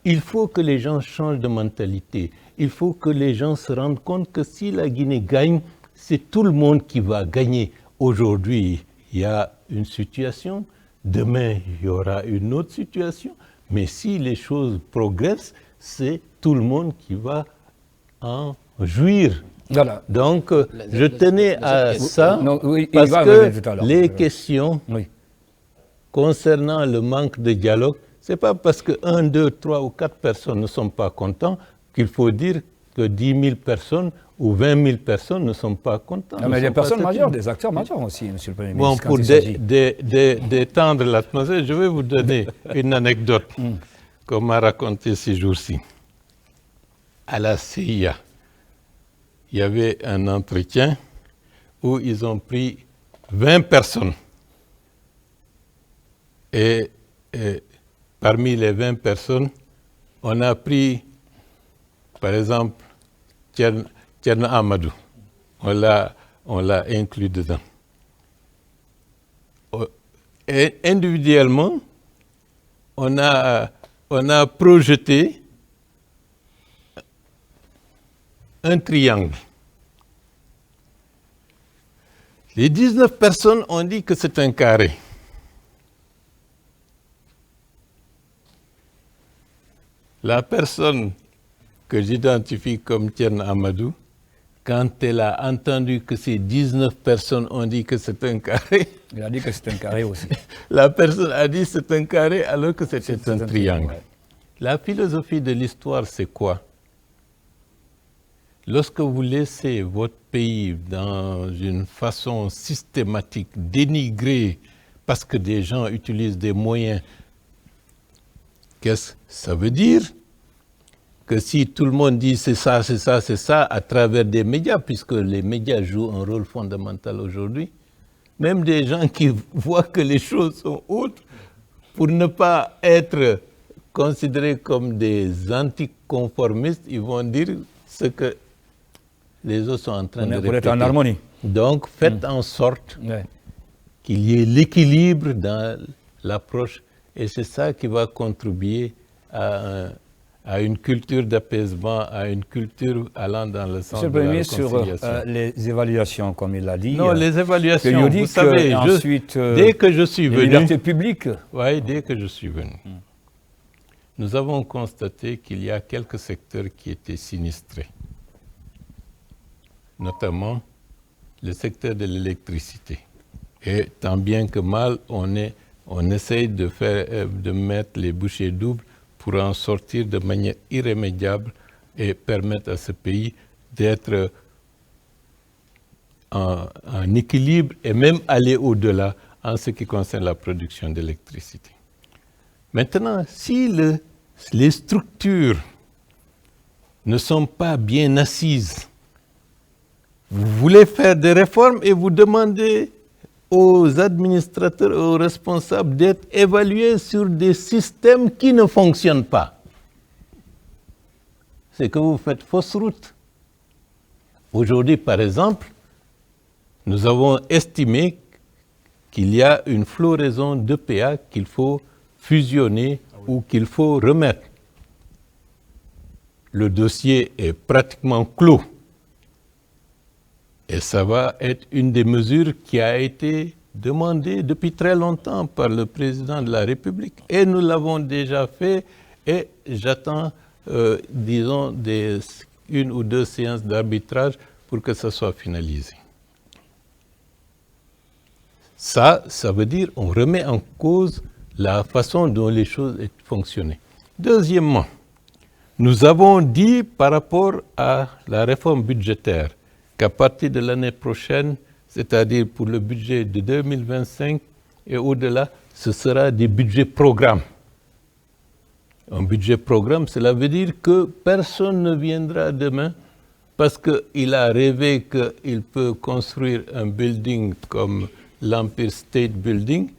Il faut que les gens changent de mentalité. Il faut que les gens se rendent compte que si la Guinée gagne, c'est tout le monde qui va gagner. Aujourd'hui, il y a une situation, demain, il y aura une autre situation, mais si les choses progressent, c'est tout le monde qui va en jouir. Voilà. Donc, je tenais à ça, Non, oui, il parce va que revenir tout à l'heure. les questions Oui. concernant le manque de dialogue, ce n'est pas parce que 1, 2, 3 ou 4 personnes ne sont pas contents qu'il faut dire que 10 000 personnes ou 20 000 personnes ne sont pas contentes. Non, mais des personnes majeures, des acteurs majeurs aussi, Monsieur le Premier Bon, ministre. pour détendre l'atmosphère, je vais vous donner une anecdote qu'on m'a racontée ces jours-ci. À la CIA, il y avait un entretien où ils ont pris 20 personnes. Et parmi les 20 personnes, on a pris, par exemple, Tcherno Amadou. On l'a inclus dedans. Et individuellement, on a projeté un triangle. Les 19 personnes ont dit que c'est un carré. La personne que j'identifie comme Tcherno Amadou, quand elle a entendu que ces 19 personnes ont dit que c'est un carré, Il a dit que c'est un carré aussi. la personne a dit c'est un carré alors que c'était un triangle. Ouais. La philosophie de l'histoire, c'est quoi? Lorsque vous laissez votre pays dans une façon systématique dénigrer parce que des gens utilisent des moyens, qu'est-ce que ça veut dire? Que si tout le monde dit c'est ça, c'est ça, c'est ça, à travers des médias, puisque les médias jouent un rôle fondamental aujourd'hui, même des gens qui voient que les choses sont autres, pour ne pas être considérés comme des anticonformistes, ils vont dire ce que les autres sont en train de répéter. Pour être en harmonie. Donc, faites en sorte Ouais. qu'il y ait l'équilibre dans l'approche, et c'est ça qui va contribuer à une culture d'apaisement, à une culture allant dans le sens Monsieur le de Premier la ministre, sur réconciliation. les évaluations, comme il l'a dit. Non, les évaluations, que dit vous savez, ensuite, dès que je suis les venu, libertés publiques. oui, dès que je suis venu, nous avons constaté qu'il y a quelques secteurs qui étaient sinistrés, notamment le secteur de l'électricité. Et tant bien que mal, on essaye de mettre les bouchées doubles pour en sortir de manière irrémédiable et permettre à ce pays d'être en équilibre et même aller au-delà en ce qui concerne la production d'électricité. Maintenant, si les structures ne sont pas bien assises, vous voulez faire des réformes et vous demandez aux administrateurs, aux responsables d'être évalués sur des systèmes qui ne fonctionnent pas. C'est que vous faites fausse route. Aujourd'hui, par exemple, nous avons estimé qu'il y a une floraison d'EPA qu'il faut fusionner ou qu'il faut remettre. Le dossier est pratiquement clos. Et ça va être une des mesures qui a été demandée depuis très longtemps par le président de la République. Et nous l'avons déjà fait et j'attends, disons, une ou deux séances d'arbitrage pour que ça soit finalisé. Ça veut dire qu'on remet en cause la façon dont les choses fonctionnaient. Deuxièmement, nous avons dit par rapport à la réforme budgétaire qu'à partir de l'année prochaine, c'est-à-dire pour le budget de 2025 et au-delà, ce sera des budgets programmes. Un budget programme, cela veut dire que personne ne viendra demain parce qu'il a rêvé qu'il peut construire un building comme l'Empire State Building,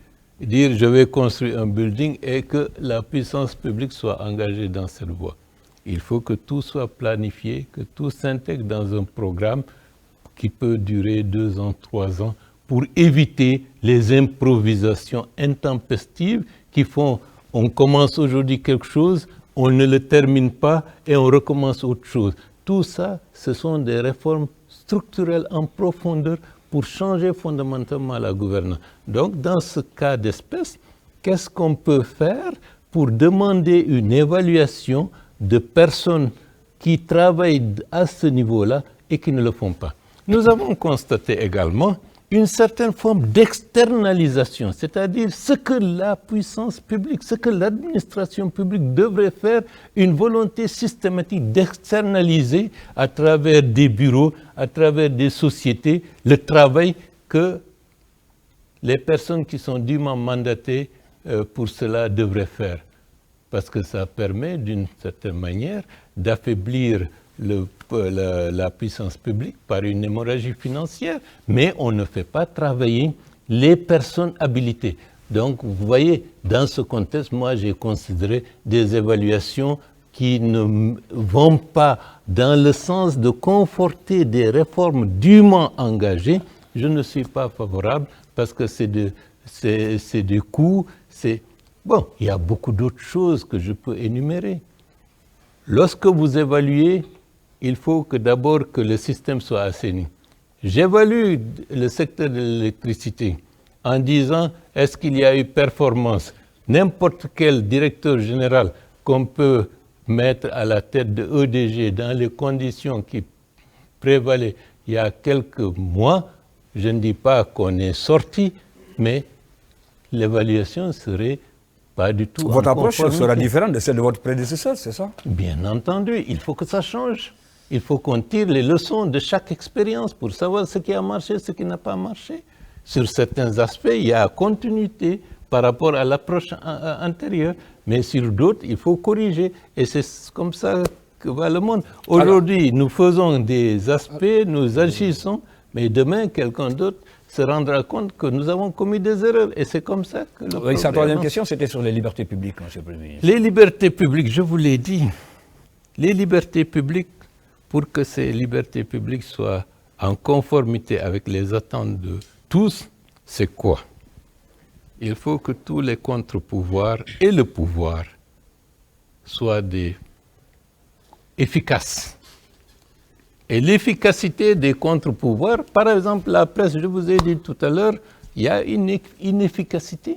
et dire je vais construire un building et que la puissance publique soit engagée dans cette voie. Il faut que tout soit planifié, que tout s'intègre dans un programme qui peut durer 2 ans, 3 ans, pour éviter les improvisations intempestives qui font on commence aujourd'hui quelque chose, on ne le termine pas et on recommence autre chose. Tout ça, ce sont des réformes structurelles en profondeur pour changer fondamentalement la gouvernance. Donc, dans ce cas d'espèce, qu'est-ce qu'on peut faire pour demander une évaluation de personnes qui travaillent à ce niveau-là et qui ne le font pas? Nous avons constaté également une certaine forme d'externalisation, c'est-à-dire ce que la puissance publique, ce que l'administration publique devrait faire, une volonté systématique d'externaliser à travers des bureaux, à travers des sociétés, le travail que les personnes qui sont dûment mandatées pour cela devraient faire. Parce que ça permet d'une certaine manière d'affaiblir la puissance publique par une hémorragie financière, mais on ne fait pas travailler les personnes habilitées. Donc, vous voyez, dans ce contexte, moi, j'ai considéré des évaluations qui ne vont pas dans le sens de conforter des réformes dûment engagées. Je ne suis pas favorable parce que c'est des coûts. Bon, il y a beaucoup d'autres choses que je peux énumérer. Lorsque vous évaluez, il faut que d'abord que le système soit assaini. J'évalue le secteur de l'électricité en disant est-ce qu'il y a eu performance? N'importe quel directeur général qu'on peut mettre à la tête de EDG dans les conditions qui prévalaient il y a quelques mois, je ne dis pas qu'on est sorti, mais l'évaluation serait pas du tout. Votre approche sera différente de celle de votre prédécesseur, c'est ça? Bien entendu, il faut que ça change. Il faut qu'on tire les leçons de chaque expérience pour savoir ce qui a marché, ce qui n'a pas marché. Sur certains aspects, il y a continuité par rapport à l'approche antérieure, mais sur d'autres, il faut corriger. Et c'est comme ça que va le monde. Aujourd'hui, nous faisons des aspects, nous agissons, mais demain, quelqu'un d'autre se rendra compte que nous avons commis des erreurs. Et c'est comme ça que le Oui, sa troisième question, c'était sur les libertés publiques, M. le Premier ministre. Les libertés publiques, je vous l'ai dit, les libertés publiques, pour que ces libertés publiques soient en conformité avec les attentes de tous, c'est quoi? Il faut que tous les contre-pouvoirs et le pouvoir soient efficaces. Et l'efficacité des contre-pouvoirs, par exemple la presse, je vous ai dit tout à l'heure, il y a une inefficacité.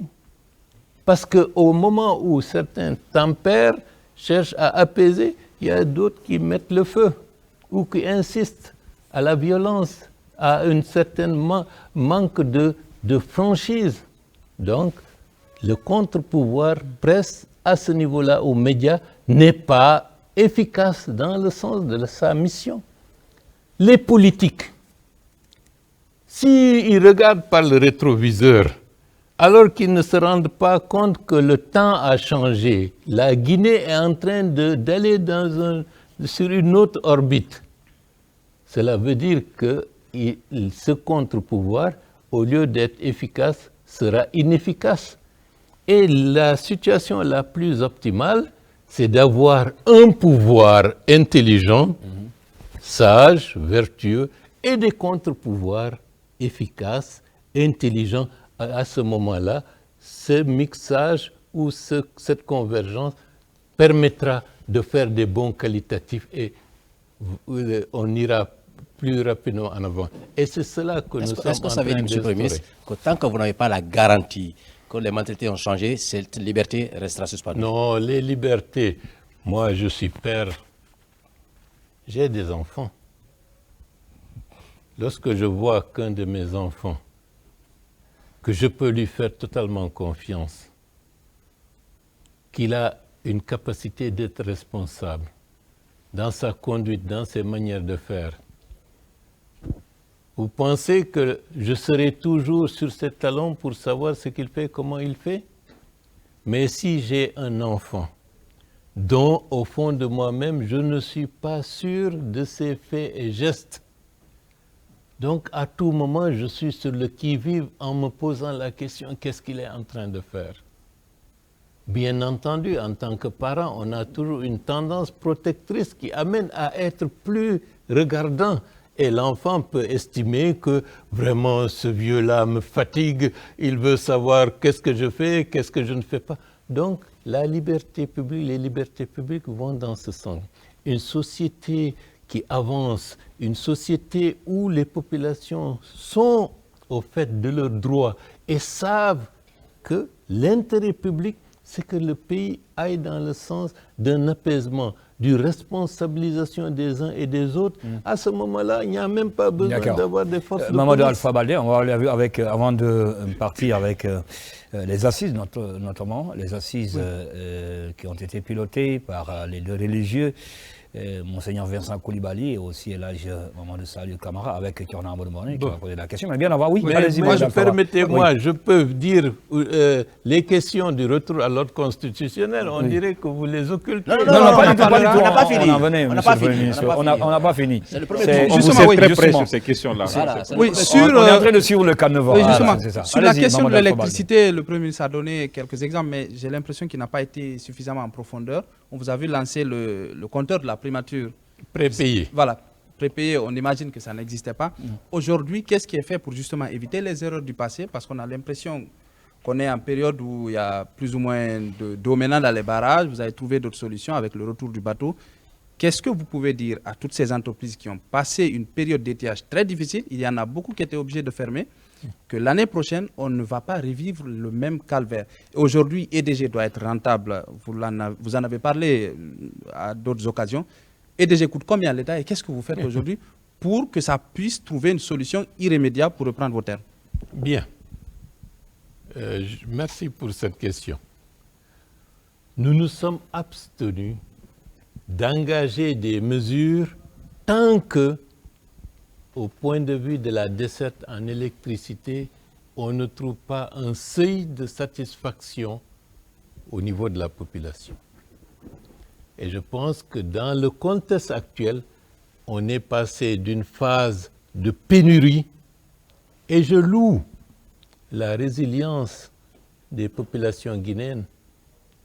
Parce qu'au moment où certains tempèrent, cherchent à apaiser, il y a d'autres qui mettent le feu ou qui insistent à la violence, à un certain manque de franchise. Donc, le contre-pouvoir presse à ce niveau-là aux médias n'est pas efficace dans le sens de sa mission. Les politiques, s'ils regardent par le rétroviseur, alors qu'ils ne se rendent pas compte que le temps a changé, la Guinée est en train d'aller sur une autre orbite. Cela veut dire que ce contre-pouvoir, au lieu d'être efficace, sera inefficace. Et la situation la plus optimale, c'est d'avoir un pouvoir intelligent, sage, vertueux, et des contre-pouvoirs efficaces, intelligents. À ce moment-là, ce mixage ou cette convergence permettra de faire des bons qualitatifs et on ira plus rapidement en avant. Et c'est cela que nous sommes en train Est-ce que ça veut dire, M. le Premier ministre, que tant que vous n'avez pas la garantie que les mentalités ont changé, cette liberté restera suspendue? Non, les libertés. Moi, je suis père. J'ai des enfants. Lorsque je vois qu'un de mes enfants, que je peux lui faire totalement confiance, qu'il a une capacité d'être responsable dans sa conduite, dans ses manières de faire, vous pensez que je serai toujours sur ses talons pour savoir ce qu'il fait, comment il fait? Mais si j'ai un enfant dont, au fond de moi-même, je ne suis pas sûr de ses faits et gestes, donc à tout moment, je suis sur le qui-vive en me posant la question, qu'est-ce qu'il est en train de faire? Bien entendu, en tant que parent, on a toujours une tendance protectrice qui amène à être plus regardant Et l'enfant peut estimer que vraiment ce vieux-là me fatigue, il veut savoir qu'est-ce que je fais, qu'est-ce que je ne fais pas. Donc la liberté publique, les libertés publiques vont dans ce sens. Une société qui avance, une société où les populations sont au fait de leurs droits et savent que l'intérêt public, c'est que le pays aille dans le sens d'un apaisement, d'une responsabilisation des uns et des autres. À ce moment-là, il n'y a même pas besoin d'avoir des forces de police. Mamadou Alpha Baldé, on va aller avec, avant de partir avec les assises, notamment les assises qui ont été pilotées par les deux religieux, Monseigneur Vincent Koulibaly et aussi Elhadj Mamadou Saliou Camara avec Thierno Amadou Mané qui va poser la question. Mais bien avant, oui, allez-y. Permettez-moi, je peux dire les questions du retour à l'ordre constitutionnel, on dirait que vous les occultez. Non, pas du tout. On n'a pas fini. On n'a pas fini. On vous est très près sur ces questions-là. Oui, on est en train de suivre le canevas. Oui, justement. Sur la question de l'électricité, le Premier ministre a donné quelques exemples, mais j'ai l'impression qu'il n'a pas été suffisamment en profondeur. On vous a vu lancer le compteur de la primature. Prépayé. Voilà. Prépayé, on imagine que ça n'existait pas. Aujourd'hui, qu'est-ce qui est fait pour justement éviter les erreurs du passé? Parce qu'on a l'impression qu'on est en période où il y a plus ou moins d'eau maintenant dans les barrages. Vous avez trouvé d'autres solutions avec le retour du bateau. Qu'est-ce que vous pouvez dire à toutes ces entreprises qui ont passé une période d'étiage très difficile? Il y en a beaucoup qui étaient obligés de fermer. Que l'année prochaine, on ne va pas revivre le même calvaire. Aujourd'hui, EDG doit être rentable. Vous en avez parlé à d'autres occasions. EDG coûte combien à l'État et qu'est-ce que vous faites aujourd'hui pour que ça puisse trouver une solution irrémédiable pour reprendre vos termes? Bien. Merci pour cette question. Nous nous sommes abstenus d'engager des mesures tant que, au point de vue de la desserte en électricité, on ne trouve pas un seuil de satisfaction au niveau de la population. Et je pense que dans le contexte actuel, on est passé d'une phase de pénurie et je loue la résilience des populations guinéennes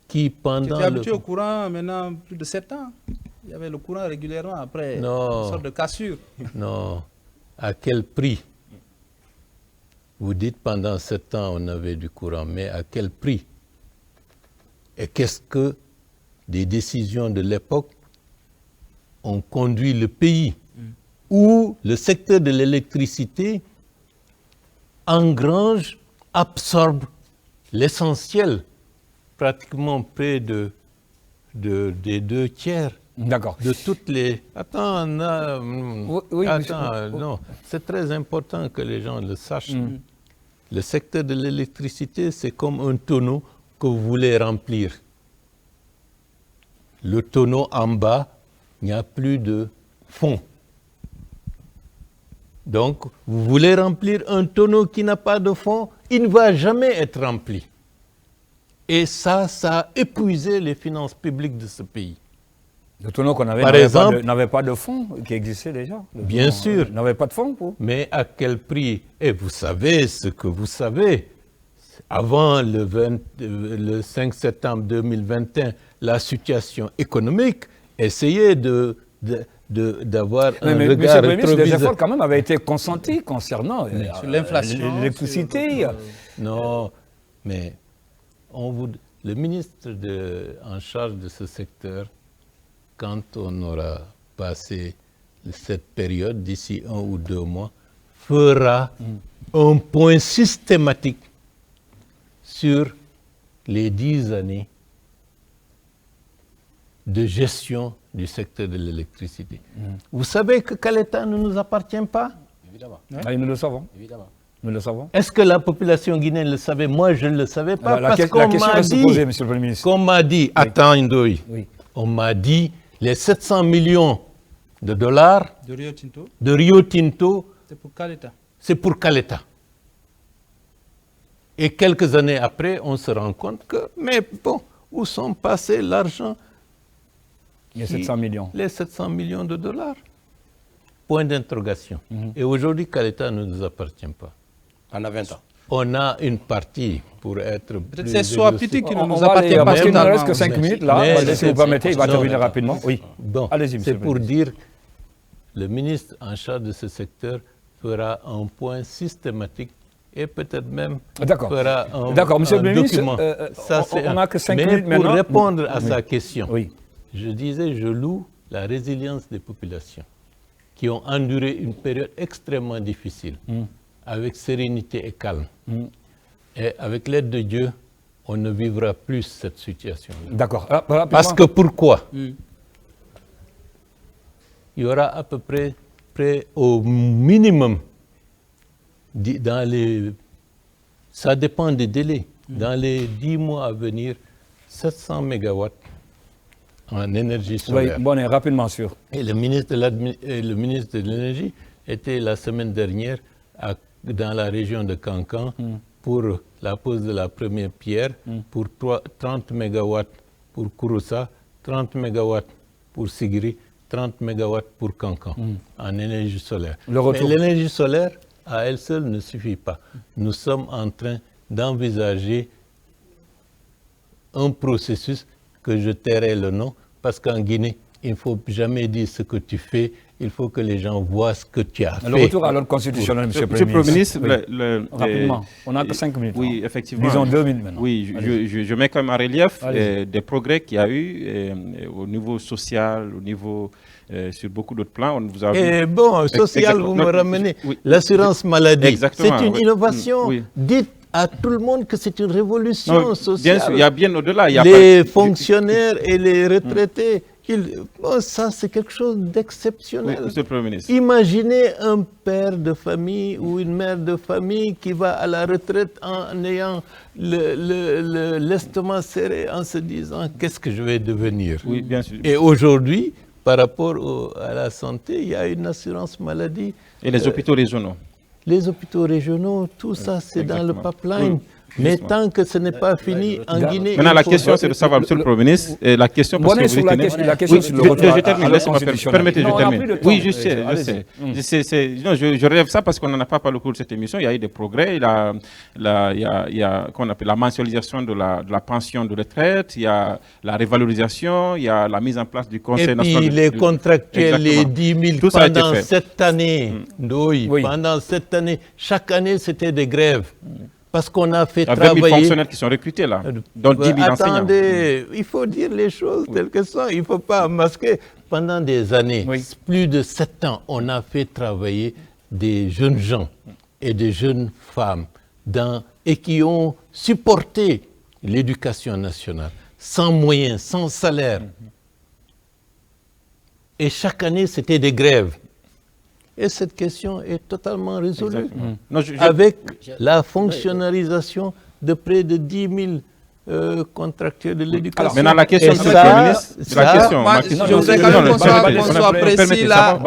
qui pendant... Tu étais habitué au courant maintenant plus de 7 ans. Il y avait le courant régulièrement après une sorte de cassure. Non. À quel prix? Vous dites pendant 7 ans on avait du courant, mais à quel prix? Et qu'est-ce que des décisions de l'époque ont conduit le pays où le secteur de l'électricité engrange, absorbe l'essentiel, pratiquement près des 2 tiers. D'accord. De toutes les... Attends, non, c'est très important que les gens le sachent. Le secteur de l'électricité, c'est comme un tonneau que vous voulez remplir. Le tonneau en bas, il n'y a plus de fond. Donc, vous voulez remplir un tonneau qui n'a pas de fond, il ne va jamais être rempli. Et ça a épuisé les finances publiques de ce pays. Le tonneau qu'on avait n'avait pas de fonds qui existait déjà. Bien sûr. N'avait pas de fonds pour. Mais à quel prix? Et vous savez ce que vous savez. Avant le 5 septembre 2021, la situation économique essayait d'avoir un regard rétroviseur. Des efforts quand même avaient été consentis concernant l'inflation, l'électricité. Non, mais le ministre en charge de ce secteur, quand on aura passé cette période, d'ici 1 ou 2 mois, fera un point systématique sur les 10 années de gestion du secteur de l'électricité. Vous savez que Caleta ne nous appartient pas? Évidemment. Ah, nous le savons. Évidemment. Nous le savons. Est-ce que la population guinéenne le savait? Moi, je ne le savais pas. La question reste posée, Monsieur le Premier ministre. Qu'on m'a dit, attends, Indoï, oui. On m'a dit les 700 millions de dollars de Rio Tinto, c'est pour Caleta. C'est pour Caleta. Et quelques années après, on se rend compte que, mais bon, où sont passés l'argent? Les 700 millions. Les 700 millions de dollars. Point d'interrogation. Et aujourd'hui, Caleta ne nous appartient pas. Pendant 20 ans. On a une partie pour être peut-être c'est Soapiti qui ne nous appartient pas. Parce qu'il ne reste que 5 minutes là. Si vous permettez, il va terminer rapidement. Oui. Bon, allez-y, monsieur c'est pour dire le ministre en charge de ce secteur fera un point systématique et peut-être même fera Monsieur le ministre, document. on n'a que 5 Mais minutes pour maintenant. répondre à sa question, Oui. je disais, je loue la résilience des populations qui ont enduré une période extrêmement difficile, avec sérénité et calme. Et avec l'aide de Dieu, on ne vivra plus cette situation. D'accord. Parce que pourquoi? Il y aura à peu près au minimum, ça dépend des délais, dans les 10 mois à venir, 700 mégawatts en énergie solaire. Oui, bon, rapidement sûr. Et le ministre de l'Énergie était la semaine dernière dans la région de Kankan pour la pose de la première pierre pour 30 mégawatts pour Kouroussa, 30 mégawatts pour Sigiri, 30 mégawatts pour Kankan en énergie solaire. Mais l'énergie solaire, à elle seule, ne suffit pas. Nous sommes en train d'envisager un processus que je tairai le nom, parce qu'en Guinée, il ne faut jamais dire ce que tu fais, il faut que les gens voient ce que tu as fait. Le retour à l'ordre constitutionnel, Monsieur le Premier ministre. Rapidement, on n'a que 5 minutes. Oui, effectivement. Disons 2 minutes maintenant. Oui, je mets quand même en relief des progrès qu'il y a eu au niveau social, au niveau sur beaucoup d'autres plans. On vous a vu. Bon, social, vous me ramenez. Oui. L'assurance maladie, c'est une innovation. Dites à tout le monde que c'est une révolution sociale. Bien sûr, il y a bien au-delà. Les fonctionnaires et les retraités, ça c'est quelque chose d'exceptionnel. Oui, Monsieur le Premier ministre. Imaginez un père de famille ou une mère de famille qui va à la retraite en ayant l'estomac serré, en se disant qu'est-ce que je vais devenir. Oui, bien sûr. Et aujourd'hui, par rapport à la santé, il y a une assurance maladie. Et les hôpitaux régionaux. Les hôpitaux régionaux, tout ça, c'est dans le pipeline. Mais tant que ce n'est pas fini, en Guinée... Maintenant, la question, c'est de savoir, Monsieur le Premier ministre, et la question... Parce que la question sur le retour je termine, laissez-moi permettez, je termine. Oui, je sais. Je relève ça parce qu'on n'en a pas parlé au cours de cette émission. Il y a eu des progrès. Il y a qu'on appelle la mensualisation de la pension de retraite, il y a la révalorisation, il y a la mise en place du Conseil national... Et puis les contractuels, les 10 000 pendant 7 années. Pendant 7 années. Chaque année, c'était des grèves. Parce qu'on a fait travailler... Il y a 20 000 fonctionnaires qui sont recrutés là, dont 10 000 enseignants. Attendez, il faut dire les choses telles qu'elles sont, il ne faut pas masquer. Pendant des années, plus de 7 ans, on a fait travailler des jeunes gens et des jeunes femmes et qui ont supporté l'éducation nationale, sans moyens, sans salaire. Et chaque année, c'était des grèves. Et cette question est totalement résolue avec la fonctionnalisation de près de 10 000 contractuels de l'éducation. Maintenant, la question, Monsieur le Premier ministre, je voudrais quand même qu'on soit précis là.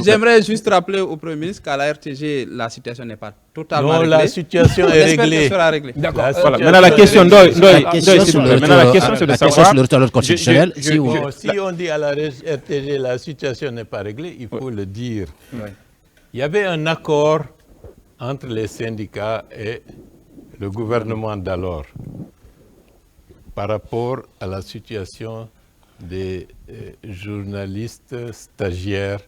J'aimerais juste rappeler au Premier ministre qu'à la RTG, la situation n'est pas totalement réglée. Non, la situation est réglée. Sera réglée. D'accord. Maintenant, la question c'est de savoir... sur le retour constitutionnel. Si on dit à la RTG la situation n'est pas réglée, il faut le dire. Il y avait un accord entre les syndicats et le gouvernement d'alors par rapport à la situation des journalistes stagiaires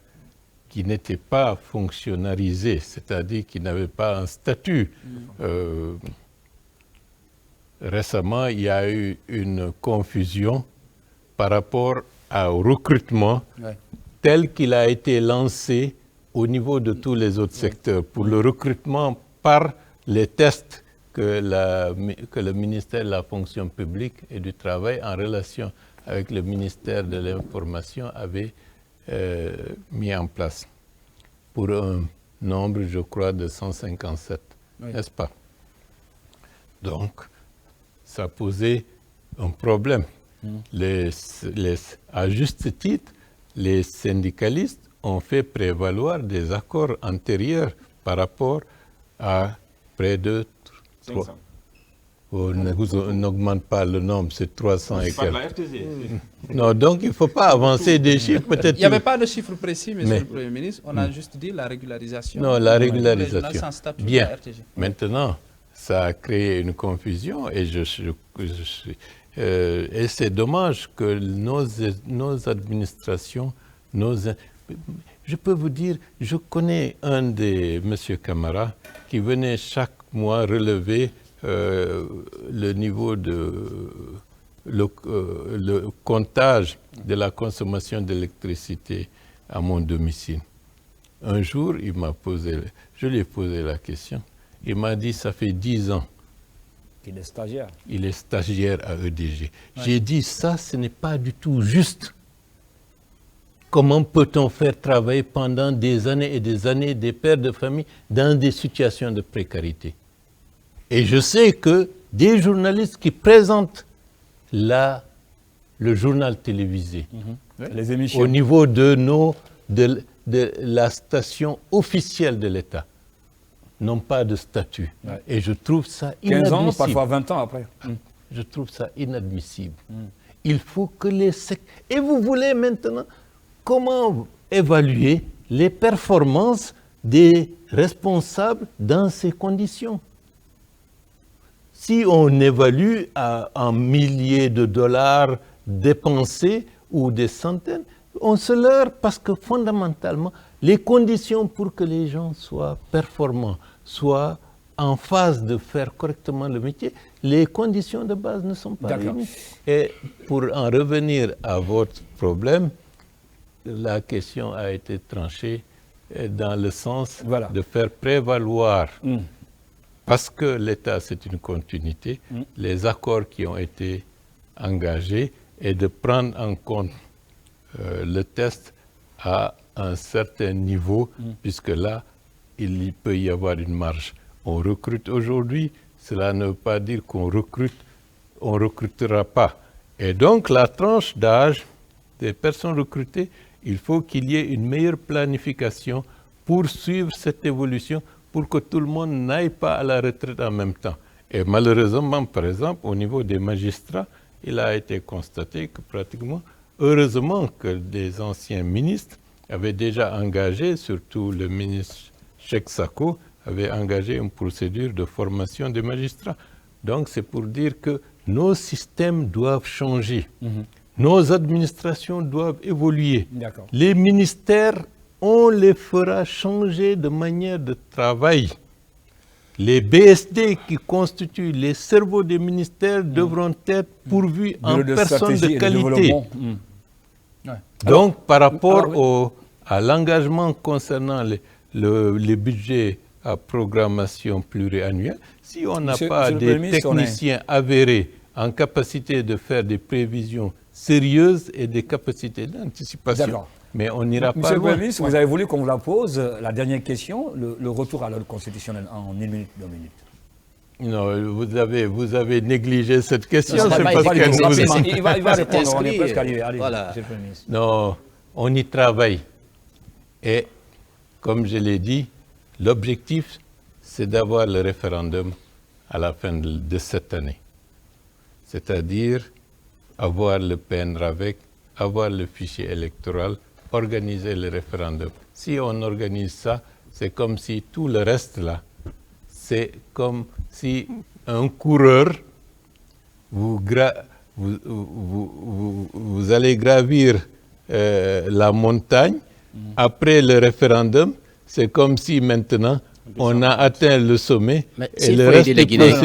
qui n'étaient pas fonctionnalisés, c'est-à-dire qui n'avaient pas un statut. Récemment, il y a eu une confusion par rapport au recrutement tel qu'il a été lancé au niveau de tous les autres secteurs, pour le recrutement par les tests que le ministère de la fonction publique et du travail, en relation avec le ministère de l'information, avait mis en place pour un nombre, je crois, de 157, n'est-ce pas? Donc, ça posait un problème. À juste titre, les syndicalistes ont fait prévaloir des accords antérieurs par rapport à près de 500. On n'augmente pas le nombre, c'est 300 et quelques. Non, donc il ne faut pas avancer des chiffres. Peut-être. Il n'y avait pas de chiffre précis, Monsieur le Premier ministre. On a juste dit la régularisation. Non, la régularisation. Bien. Maintenant, ça a créé une confusion et et c'est dommage que nos administrations, je peux vous dire, je connais un des M. Camara qui venait chaque mois relever le niveau de le comptage de la consommation d'électricité à mon domicile. Un jour, je lui ai posé la question. Il m'a dit, ça fait 10 ans. Il est stagiaire. Il est stagiaire à EDG. Ouais. J'ai dit, ça, ce n'est pas du tout juste. Comment peut-on faire travailler pendant des années et des années des pères de famille dans des situations de précarité? Et je sais que des journalistes qui présentent le journal télévisé, les émissions, au niveau de la station officielle de l'État, n'ont pas de statut. Ouais. Et je trouve ça inadmissible. 15 ans, parfois 20 ans après. Je trouve ça inadmissible. Il faut que Et vous voulez maintenant, comment évaluer les performances des responsables dans ces conditions? Si on évalue en milliers de dollars dépensés ou des centaines, on se leurre parce que fondamentalement, les conditions pour que les gens soient performants, soient en phase de faire correctement le métier, les conditions de base ne sont pas réunies. Et pour en revenir à votre problème, la question a été tranchée dans le sens de faire prévaloir, parce que l'État c'est une continuité, les accords qui ont été engagés et de prendre en compte le test à un certain niveau, puisque là, il peut y avoir une marge. On recrute aujourd'hui, cela ne veut pas dire qu'on recrutera pas. Et donc, la tranche d'âge des personnes recrutées, il faut qu'il y ait une meilleure planification pour suivre cette évolution, pour que tout le monde n'aille pas à la retraite en même temps. Et malheureusement, par exemple, au niveau des magistrats, il a été constaté que pratiquement, heureusement que des anciens ministres avaient déjà engagé, surtout le ministre Cheikh Sako, avait engagé une procédure de formation des magistrats. Donc c'est pour dire que nos systèmes doivent changer. Nos administrations doivent évoluer. Les ministères, on les fera changer de manière de travail. Les BSD qui constituent les cerveaux des ministères devront être pourvus en personnes de qualité. Donc, par rapport à l'engagement concernant les budgets à programmation pluriannuelle, si on n'a pas des techniciens avérés en capacité de faire des prévisions sérieuses et des capacités d'anticipation, mais on n'ira pas loin. Monsieur le Premier ministre, vous avez voulu qu'on vous la pose. La dernière question, le retour à l'ordre constitutionnel en 1 minute, 2 minutes. Non, vous avez négligé cette question. Il va répondre, on est presque arrivé. Allez, voilà. Monsieur le Premier ministre. Non, on y travaille. Et comme je l'ai dit, l'objectif, c'est d'avoir le référendum à la fin de cette année. C'est-à-dire avoir le PNRAVEC, avoir le fichier électoral, organiser le référendum. Si on organise ça, c'est comme si tout le reste là, c'est comme si un coureur, vous allez gravir la montagne. Après le référendum, c'est comme si maintenant on a atteint le sommet. Mais et le reste des Guinéens,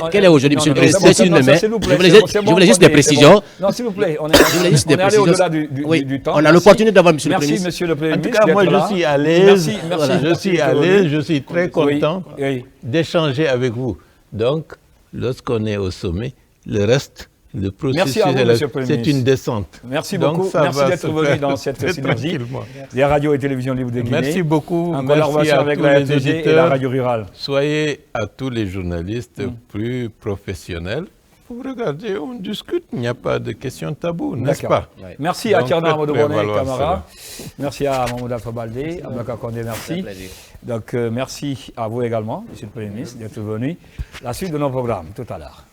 quel est aujourd'hui, monsieur le président, je voulais juste des précisions. Non, s'il vous plaît, on est allé au-delà du temps. On a l'opportunité d'avoir monsieur le Premier ministre. Merci, monsieur le Premier ministre. En tout cas, moi, je suis à l'aise. Je suis à l'aise, je suis très content d'échanger avec vous. Donc, lorsqu'on est au sommet, le reste, le processus, c'est une descente. Merci beaucoup. Merci d'être venu dans cette synergie des radios et télévisions libres de Guinée. Merci beaucoup. En collaboration avec la RTG et la radio rurale. Soyez à tous les journalistes plus professionnels. Vous regardez, on discute, il n'y a pas de questions taboues, n'est-ce pas? Merci à Thierno Amadou Bonnet, Camara. Merci à Mamoud Alpha Baldé, à Blaka Condé, merci. Donc merci à vous également, monsieur le Premier ministre, d'être venu. La suite de nos programmes, tout à l'heure.